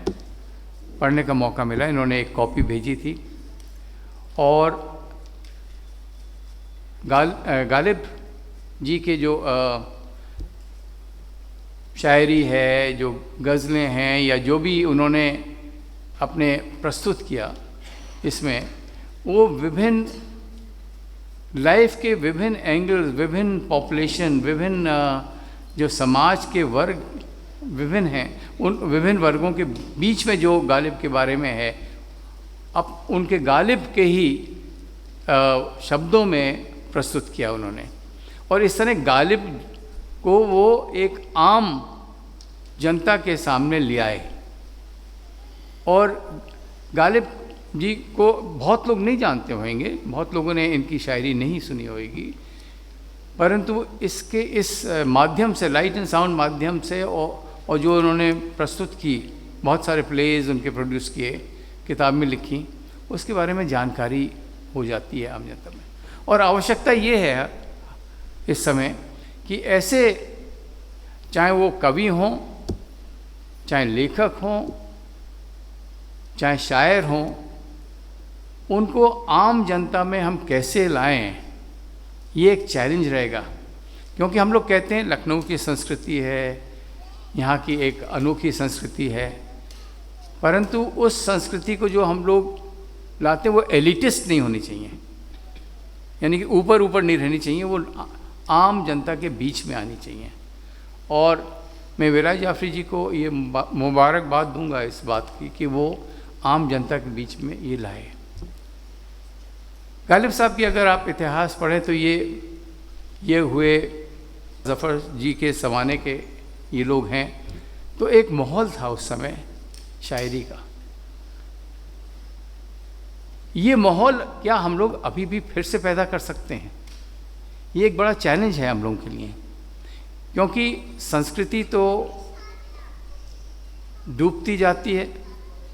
पढ़ने का मौका मिला। इन्होंने एक कॉपी भेजी थी और गालिब जी के जो शायरी है, जो गज़लें हैं, या जो भी उन्होंने अपने प्रस्तुत किया, इसमें वो विभिन्न लाइफ के विभिन्न एंगल्स, विभिन्न पॉपुलेशन, विभिन्न जो समाज के वर्ग विभिन्न हैं, उन विभिन्न वर्गों के बीच में जो गालिब के बारे में है, अब उनके गालिब के ही शब्दों में प्रस्तुत किया उन्होंने। और इस तरह गालिब को वो एक आम जनता के सामने ले आए। और गालिब जी को बहुत लोग नहीं जानते होंगे, बहुत लोगों ने इनकी शायरी नहीं सुनी होगी, परंतु इसके इस माध्यम से, लाइट एंड साउंड माध्यम से, और जो उन्होंने प्रस्तुत की, बहुत सारे प्लेज उनके प्रोड्यूस किए, किताब में लिखी, उसके बारे में जानकारी हो जाती है आम जनता में। और आवश्यकता ये है इस समय कि ऐसे, चाहे वो कवि हों, चाहे लेखक हों, चाहे शायर हों, उनको आम जनता में हम कैसे लाएं, ये एक चैलेंज रहेगा। क्योंकि हम लोग कहते हैं लखनऊ की संस्कृति है, यहाँ की एक अनोखी संस्कृति है, परंतु उस संस्कृति को जो हम लोग लाते हैं वो एलिटिस्ट नहीं होनी चाहिए, यानी कि ऊपर ऊपर नहीं रहनी चाहिए, वो आम जनता के बीच में आनी चाहिए। और मैं विलायत जाफरी जी को ये मुबारकबाद दूंगा इस बात की कि वो आम जनता के बीच में ये लाए। गालिब साहब की अगर आप इतिहास पढ़ें तो ये हुए ज़फ़र जी के ज़माने के ये लोग हैं, तो एक माहौल था उस समय शायरी का। ये माहौल क्या हम लोग अभी भी फिर से पैदा कर सकते हैं? ये एक बड़ा चैलेंज है हम लोगों के लिए, क्योंकि संस्कृति तो डूबती जाती है,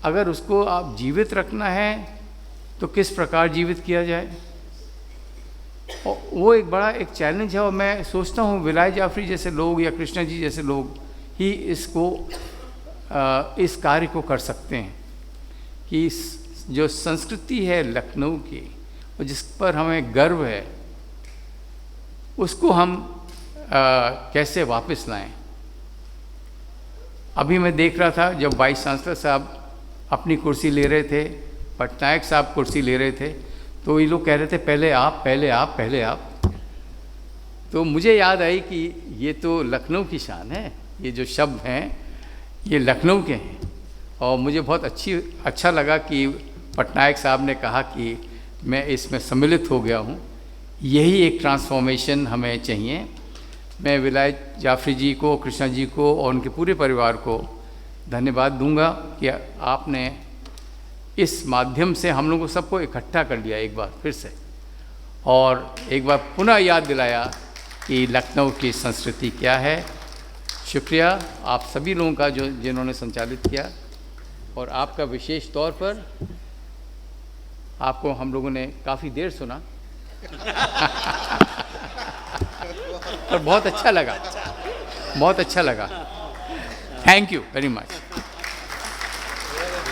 अगर उसको आप जीवित रखना है तो किस प्रकार जीवित किया जाए, और वो एक बड़ा एक चैलेंज है। और मैं सोचता हूँ विलायत जाफरी जैसे लोग या कृष्णा जी जैसे लोग ही इस कार्य को कर सकते हैं कि जो संस्कृति है लखनऊ की और जिस पर हमें गर्व है, उसको हम कैसे वापस लाएं। अभी मैं देख रहा था जब वाइस चांसलर साहब अपनी कुर्सी ले रहे थे, पटनायक साहब कुर्सी ले रहे थे, तो ये लोग कह रहे थे पहले आप, पहले आप, पहले आप। तो मुझे याद आई कि ये तो लखनऊ की शान है, ये जो शब्द हैं ये लखनऊ के हैं। और मुझे बहुत अच्छा लगा कि पटनायक साहब ने कहा कि मैं इसमें सम्मिलित हो गया हूँ। यही एक ट्रांसफॉर्मेशन हमें चाहिए। मैं विलायत जाफरी जी को, कृष्णा जी को और उनके पूरे परिवार को धन्यवाद दूंगा कि आपने इस माध्यम से हम लोगों को सबको इकट्ठा कर लिया एक बार फिर से, और एक बार पुनः याद दिलाया कि लखनऊ की संस्कृति क्या है। शुक्रिया आप सभी लोगों का जो जिन्होंने संचालित किया, और आपका विशेष तौर पर, आपको हम लोगों ने काफ़ी देर सुना और बहुत अच्छा लगा, बहुत अच्छा लगा। Thank you very much.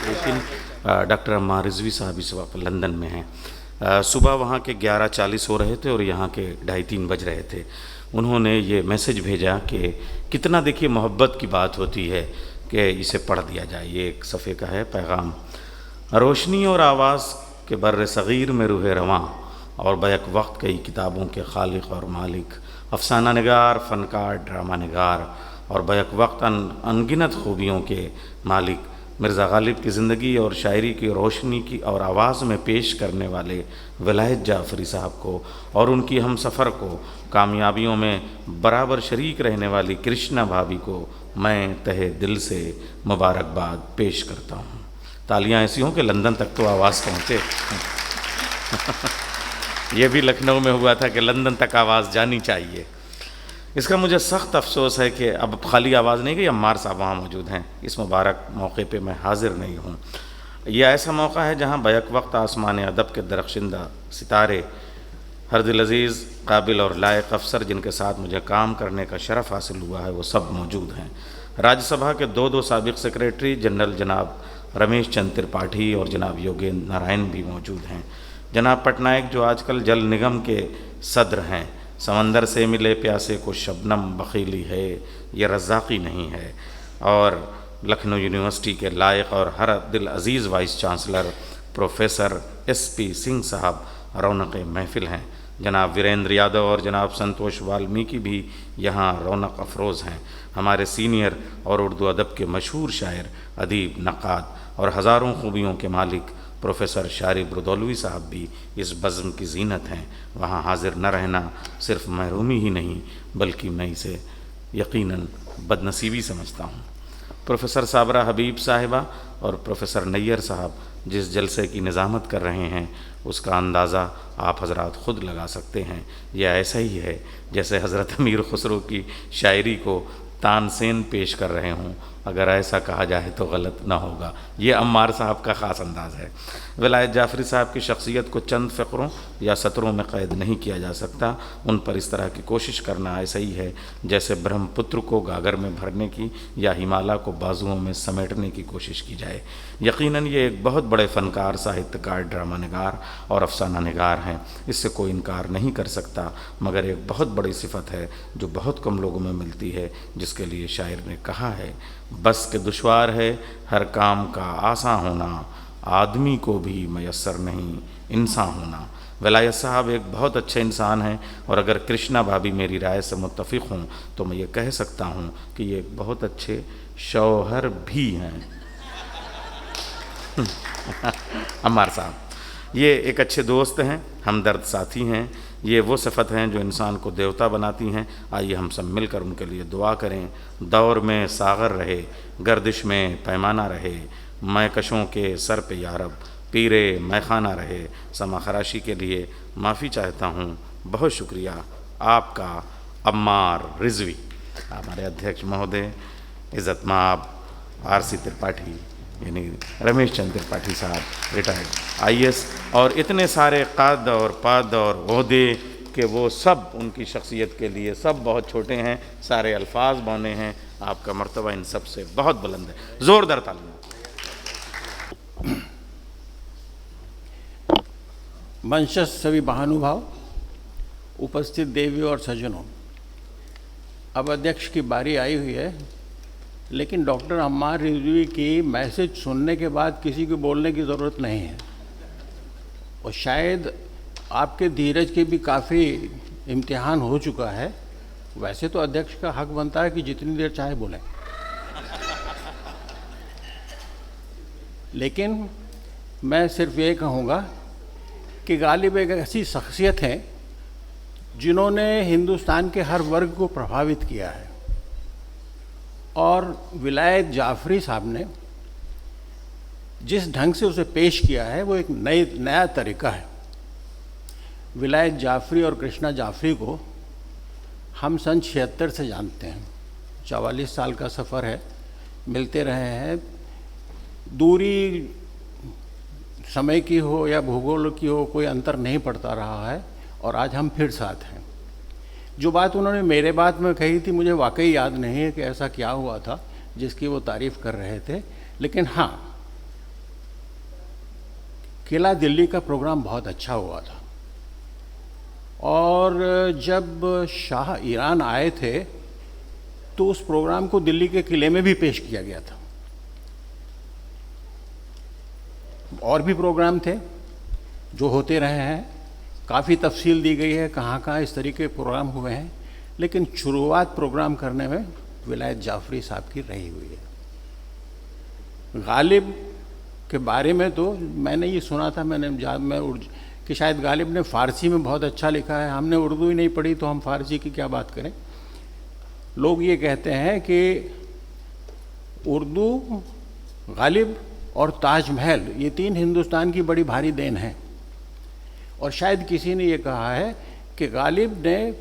लेकिन डॉक्टर अम्मार रिजवी साहब इस वक्त लंदन में हैं। सुबह वहाँ के 11:40 हो रहे थे और यहाँ के 2:30-3 बज रहे थे। उन्होंने ये मैसेज भेजा कि कितना देखिए मोहब्बत की बात होती है कि इसे पढ़ दिया जाए। ये एक सफ़े का है पैगाम। रोशनी और आवाज़ के बर्र सग़ीर में रूह रवां और बैक वक्त कई किताबों के खालिक और मालिक, अफसाना निगार, फ़नकार, ड्रामा निगार और बैक वक्त अनगिनत खूबियों के मालिक मिर्ज़ा गालिब की ज़िंदगी और शायरी की रोशनी की और आवाज़ में पेश करने वाले विलायत जाफरी साहब को और उनकी हम सफ़र को, कामयाबियों में बराबर शरीक रहने वाली कृष्णा भाभी को मैं तहे दिल से मुबारकबाद पेश करता हूँ। तालियां ऐसी हों कि लंदन तक तो आवाज़ पहुँचे। ये भी लखनऊ में हुआ था कि लंदन तक आवाज़ जानी चाहिए। इसका मुझे सख्त अफसोस है कि अब खाली आवाज़ नहीं गई, अम्मार साहब वहाँ मौजूद हैं। इस मुबारक मौके पे मैं हाजिर नहीं हूँ। यह ऐसा मौका है जहाँ बैक वक्त आसमान अदब के दरख्शिंदा सितारे, हर दिल अज़ीज़, काबिल और लायक अफसर जिनके साथ मुझे काम करने का शरफ़ हासिल हुआ है, वो सब मौजूद हैं। राज्यसभा के दो साबिक़ सेक्रेटरी जनरल जनाब रमेश चंद्र त्रिपाठी और जनाब योगेंद्र नारायण भी मौजूद हैं। जनाब पटनायक जो आजकल जल निगम के सदर हैं। समंदर से मिले प्यासे को शबनम बखीली है, ये रज़ाक़ी नहीं है। और लखनऊ यूनिवर्सिटी के लायक और हर दिल अज़ीज़ vice chancellor professor SP Singh साहब रौनक महफ़िल हैं। जनाब वीरेंद्र यादव और जनाब संतोष वाल्मीकि भी यहाँ रौनक अफरोज़ हैं। हमारे सीनियर और उर्दू अदब के मशहूर शायर, अदीब, नक़ाद और हज़ारों खूबियों के मालिक प्रोफेसर शारिब रुदौलवी साहब भी इस बज़्म की ज़ीनत हैं। वहाँ हाजिर न रहना सिर्फ महरूमी ही नहीं बल्कि मैं इसे यकीनन बदनसीबी समझता हूँ। प्रोफेसर साबरा हबीब साहिबा और प्रोफेसर नैयर साहब जिस जलसे की निज़ामत कर रहे हैं उसका अंदाज़ा आप हजरात ख़ुद लगा सकते हैं। यह ऐसा ही है जैसे हज़रत अमीर खुसरो की शायरी को तानसेन पेश कर रहे हों, अगर ऐसा कहा जाए तो गलत ना होगा। ये अम्मार साहब का ख़ास अंदाज़ है। विलायत जाफ़री साहब की शख्सियत को चंद फ़क़रों या सतरों में क़ैद नहीं किया जा सकता। उन पर इस तरह की कोशिश करना ऐसा ही है जैसे ब्रह्मपुत्र को गागर में भरने की या हिमालय को बाजुओं में समेटने की कोशिश की जाए। यकीनन ये एक बहुत बड़े फ़नकार, साहित्यकार, ड्रामा निगार और अफसाना निगार हैं, इससे कोई इनकार नहीं कर सकता। मगर एक बहुत बड़ी सिफत है जो बहुत कम लोगों में मिलती है, जिसके लिए शायर ने कहा है, बस के दुश्वार है हर काम का आसान होना, आदमी को भी मयस्सर नहीं इंसान होना। विलायत साहब एक बहुत अच्छे इंसान हैं और अगर कृष्णा भाभी मेरी राय से मुत्तफ़िक़ हों तो मैं ये कह सकता हूँ कि ये एक बहुत अच्छे शौहर भी हैं। अम्मार साहब ये एक अच्छे दोस्त हैं, हमदर्द साथी हैं। ये वो सिफ़त हैं जो इंसान को देवता बनाती हैं। आइए हम सब मिलकर उनके लिए दुआ करें। दौर में सागर रहे, गर्दिश में पैमाना रहे, मैकशों के सर पे यारब पीरे मैखाना रहे। समा खराशी के लिए माफ़ी चाहता हूँ। बहुत शुक्रिया आपका अम्मार रिजवी। हमारे अध्यक्ष महोदय इज़्ज़त माब आरसी त्रिपाठी यानी रमेश चंद्र त्रिपाठी साहब रिटायर्ड IAS और इतने सारे कद और पद और ओहदे कि वो सब उनकी शख्सियत के लिए सब बहुत छोटे हैं, सारे अल्फाज बौने हैं। आपका मर्तबा इन सब से बहुत बुलंद है। ज़ोरदार तालियां। मंशस सभी महानुभाव, उपस्थित देवियों और सज्जनों, अब अध्यक्ष की बारी आई हुई है, लेकिन डॉक्टर अम्मार रिजवी की मैसेज सुनने के बाद किसी को बोलने की ज़रूरत नहीं है। और शायद आपके धीरज के भी काफ़ी इम्तिहान हो चुका है। वैसे तो अध्यक्ष का हक बनता है कि जितनी देर चाहे बोलें, लेकिन मैं सिर्फ ये कहूँगा कि गालिब एक ऐसी शख्सियत हैं जिन्होंने हिंदुस्तान के हर वर्ग को प्रभावित किया है। और विलायत जाफ़री साहब ने जिस ढंग से उसे पेश किया है वो एक नया तरीका है। विलायत जाफ़री और कृष्णा जाफ़री को हम सन 76 से जानते हैं। 44 साल का सफ़र है, मिलते रहे हैं। दूरी समय की हो या भूगोल की हो, कोई अंतर नहीं पड़ता रहा है और आज हम फिर साथ हैं। जो बात उन्होंने मेरे बात में कही थी मुझे वाकई याद नहीं है कि ऐसा क्या हुआ था जिसकी वो तारीफ़ कर रहे थे, लेकिन हाँ, किला दिल्ली का प्रोग्राम बहुत अच्छा हुआ था। और जब शाह ईरान आए थे तो उस प्रोग्राम को दिल्ली के किले में भी पेश किया गया था। और भी प्रोग्राम थे जो होते रहे हैं, काफ़ी तफसील दी गई है कहाँ कहाँ इस तरीके के प्रोग्राम हुए हैं, लेकिन शुरुआत प्रोग्राम करने में विलायत जाफ़री साहब की रही हुई है। गालिब के बारे में तो मैंने ये सुना था, कि शायद गालिब ने फ़ारसी में बहुत अच्छा लिखा है। हमने उर्दू ही नहीं पढ़ी तो हम फ़ारसी की क्या बात करें। लोग ये कहते हैं कि उर्दू, गालिब और ताजमहल ये तीन हिंदुस्तान की बड़ी भारी देन है। और शायद किसी ने ये कहा है कि गालिब ने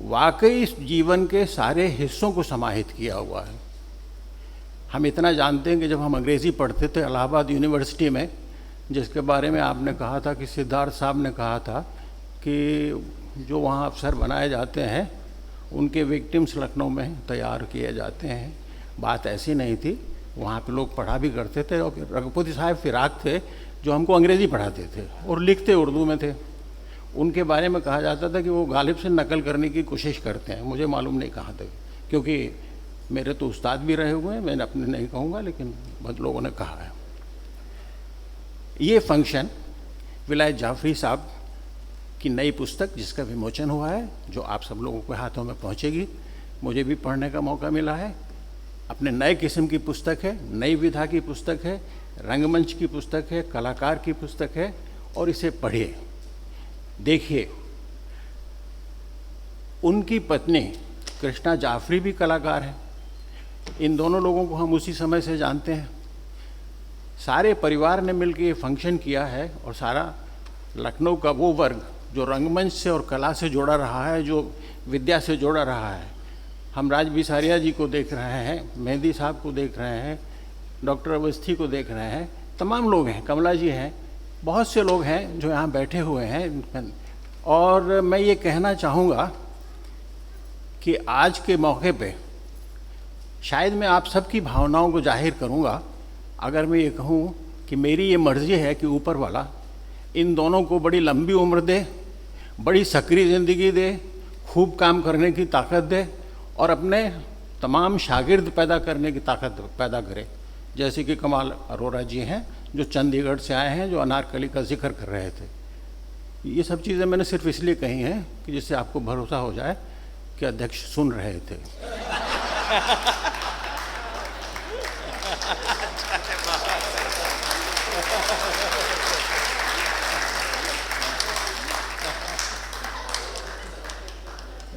वाकई इस जीवन के सारे हिस्सों को समाहित किया हुआ है। हम इतना जानते हैं कि जब हम अंग्रेज़ी पढ़ते थे इलाहाबाद यूनिवर्सिटी में, जिसके बारे में आपने कहा था कि सिद्धार्थ साहब ने कहा था कि जो वहाँ अफसर बनाए जाते हैं उनके विक्टिम्स लखनऊ में तैयार किए जाते हैं, बात ऐसी नहीं थी। वहाँ पे लोग पढ़ा भी करते थे। और रघुपति साहब फिराक थे जो हमको अंग्रेज़ी पढ़ाते थे और लिखते उर्दू में थे। उनके बारे में कहा जाता था कि वो गालिब से नकल करने की कोशिश करते हैं। मुझे मालूम नहीं कहाँ तक, क्योंकि मेरे तो उस्ताद भी रहे हुए हैं, मैंने अपने नहीं कहूँगा, लेकिन बहुत लोगों ने कहा है। ये फंक्शन विलायत जाफ़री साहब की नई पुस्तक जिसका विमोचन हुआ है, जो आप सब लोगों के हाथों में पहुँचेगी, मुझे भी पढ़ने का मौका मिला है। अपने नए किस्म की पुस्तक है, नई विधा की पुस्तक है, रंगमंच की पुस्तक है, कलाकार की पुस्तक है, और इसे पढ़िए, देखिए। उनकी पत्नी कृष्णा जाफ़री भी कलाकार है, इन दोनों लोगों को हम उसी समय से जानते हैं। सारे परिवार ने मिलकर ये फंक्शन किया है और सारा लखनऊ का वो वर्ग जो रंगमंच से और कला से जुड़ा रहा है, जो विद्या से जुड़ा रहा है। हम राज बिसारिया जी को देख रहे हैं, मेहंदी साहब को देख रहे हैं, डॉक्टर अवस्थी को देख रहे हैं, तमाम लोग हैं, कमला जी हैं, बहुत से लोग हैं जो यहाँ बैठे हुए हैं। और मैं ये कहना चाहूँगा कि आज के मौके पे शायद मैं आप सबकी भावनाओं को जाहिर करूँगा अगर मैं ये कहूँ कि मेरी ये मर्ज़ी है कि ऊपर वाला इन दोनों को बड़ी लंबी उम्र दे, बड़ी सक्रिय ज़िंदगी दे, खूब काम करने की ताकत दे और अपने तमाम शागिर्द पैदा करने की ताकत पैदा करे। जैसे कि कमाल अरोरा जी हैं जो चंडीगढ़ से आए हैं, जो अनारकली का जिक्र कर रहे थे। ये सब चीज़ें मैंने सिर्फ इसलिए कही हैं कि जिससे आपको भरोसा हो जाए कि अध्यक्ष सुन रहे थे।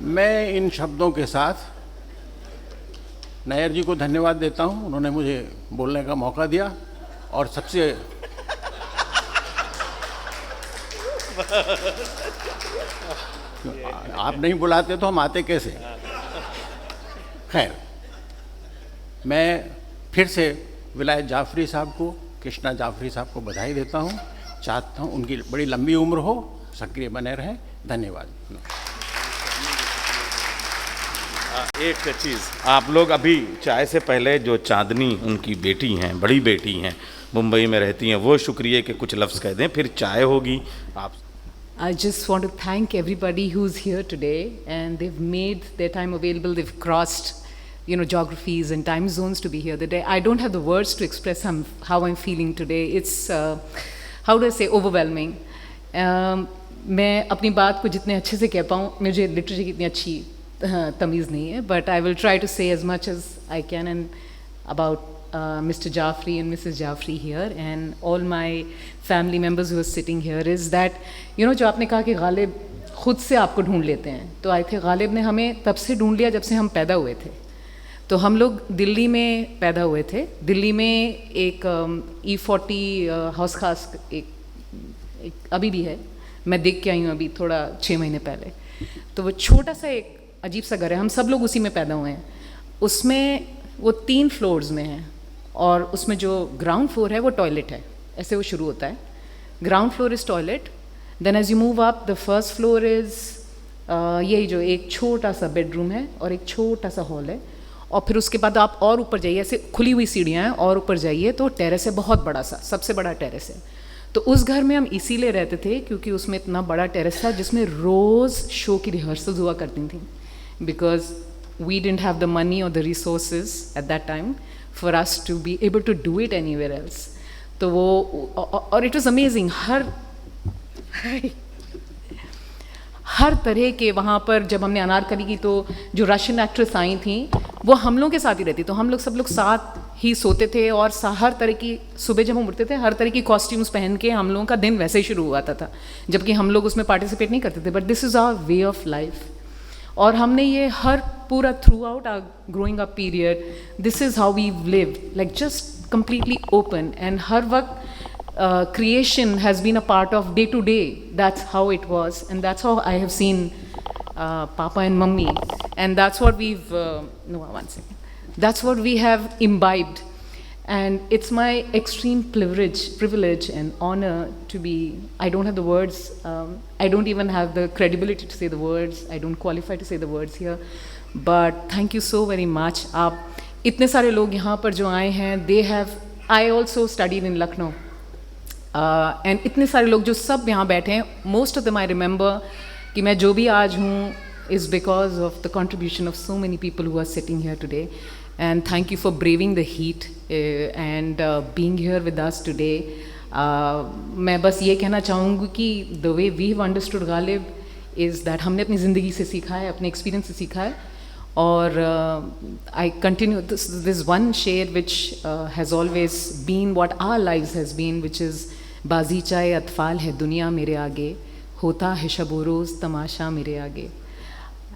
मैं इन शब्दों के साथ नायर जी को धन्यवाद देता हूं, उन्होंने मुझे बोलने का मौका दिया। और सबसे आप नहीं बुलाते तो हम आते कैसे। खैर, मैं फिर से विलायत जाफरी साहब को, कृष्णा जाफरी साहब को बधाई देता हूं। चाहता हूं उनकी बड़ी लंबी उम्र हो, सक्रिय बने रहें। धन्यवाद। एक चीज़, आप लोग अभी चाय से पहले जो चांदनी उनकी बेटी हैं, बड़ी बेटी हैं, मुंबई में रहती हैं, वो शुक्रिया के कुछ लफ्ज़ कह दें, फिर चाय होगी। आप I just want to thank everybody who's here today, and they've made their time available. They've crossed, geographies and time zones to be here today. I don't have the words to express how I'm feeling today. It's, how do I say, overwhelming. मैं अपनी बात को जितने अच्छे से कह पाऊँ, मुझे लिटरेचर की इतनी अच्छी तमीज़ नहीं है, but I will try to say as much as I can and about Mr. Jaffrey and Mrs. Jaffrey here and all my family members who are sitting here is that, जो आपने कहा कि गालिब खुद से आपको ढूंढ लेते हैं, तो आई थिंक गालिब ने हमें तब से ढूंढ लिया जब से हम पैदा हुए थे। तो हम लोग दिल्ली में पैदा हुए थे। दिल्ली में एक E40 हाउस खास एक अभी भी है, मैं देख के आई हूँ अभी थोड़ा 6 महीने पहले। तो वो छोटा सा एक अजीब सा घर है, हम सब लोग उसी में पैदा हुए हैं। उसमें वो 3 फ्लोर्स में है और उसमें जो ग्राउंड फ्लोर है वो टॉयलेट है, ऐसे वो शुरू होता है। Ground floor is toilet, then as you move up the first floor is यही जो एक छोटा सा बेडरूम है और एक छोटा सा हॉल है, और फिर उसके बाद आप और ऊपर जाइए, ऐसे खुली हुई सीढ़ियाँ हैं, और ऊपर जाइए तो टेरेस है, बहुत बड़ा सा, सबसे बड़ा टेरेस है। तो उस घर में हम इसीलिए रहते थे क्योंकि उसमें इतना बड़ा टेरेस था जिसमें रोज़ शो की रिहर्सल्स हुआ करती थी, because we didn't have the money or the resources at that time for us to be able to do it anywhere else. तो वो और it was amazing, हर तरह के वहाँ पर जब हमने अनारकली की तो जो रशियन एक्ट्रेस आई थी वो हम लोग के साथ ही रहती, तो हम लोग सब लोग साथ ही सोते थे और हर तरह की, सुबह जब हम उठते थे हर तरह की कॉस्ट्यूम्स पहन के हम लोगों का दिन वैसे ही शुरू हुआ था, जबकि हम लोग उसमें पार्टिसिपेट नहीं करते थे, but this is our way of life. और हमने ये हर पूरा throughout our growing up period, this is how we live, like just completely open, and हर वक्त creation has been a part of day to day. That's how it was, and that's how I have seen Papa and Mummy, and that's what we've that's what we have imbibed, and it's my extreme privilege and honor to be. I don't have the words. I don't even have the credibility to say the words. I don't qualify to say the words here, but thank you so very much. आप इतने सारे लोग यहाँ पर जो आए हैं, they have. I also studied in Lucknow. And इतने सारे लोग जो सब यहाँ बैठे हैं, most of them I remember कि मैं जो भी आज हूँ is because of the contribution of so many people who are sitting here today, and thank you for braving the heat and being here with us today. मैं बस ये कहना चाहूँगी कि the way we have understood Ghalib is that हमने अपनी ज़िंदगी से सीखा है, अपने एक्सपीरियंस से सीखा है, और आई कंटिन्यू दिस वन शेयर which has always been what our lives has been, which is बाजीचाए अतफाल है दुनिया मेरे आगे, होता है शब रोज़ तमाशा मेरे आगे।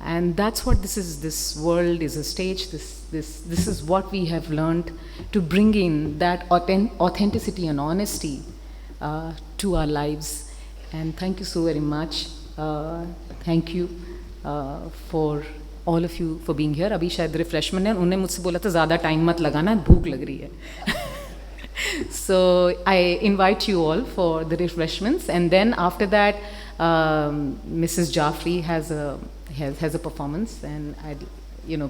And that's what this is. This world is a stage. This is what we have learned, to bring in that authenticity and honesty to our lives. And thank you so very much. Thank you for all of you for being here. अभी शायद refreshment है, उन्होंने मुझसे बोला था ज़्यादा time मत लगाना, भूख लग रही है. So I invite you all for the refreshments, and then after that, Mrs. Jaffrey has a performance, and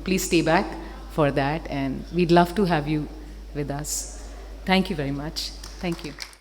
please stay back for that, and we'd love to have you with us. Thank you very much. Thank you.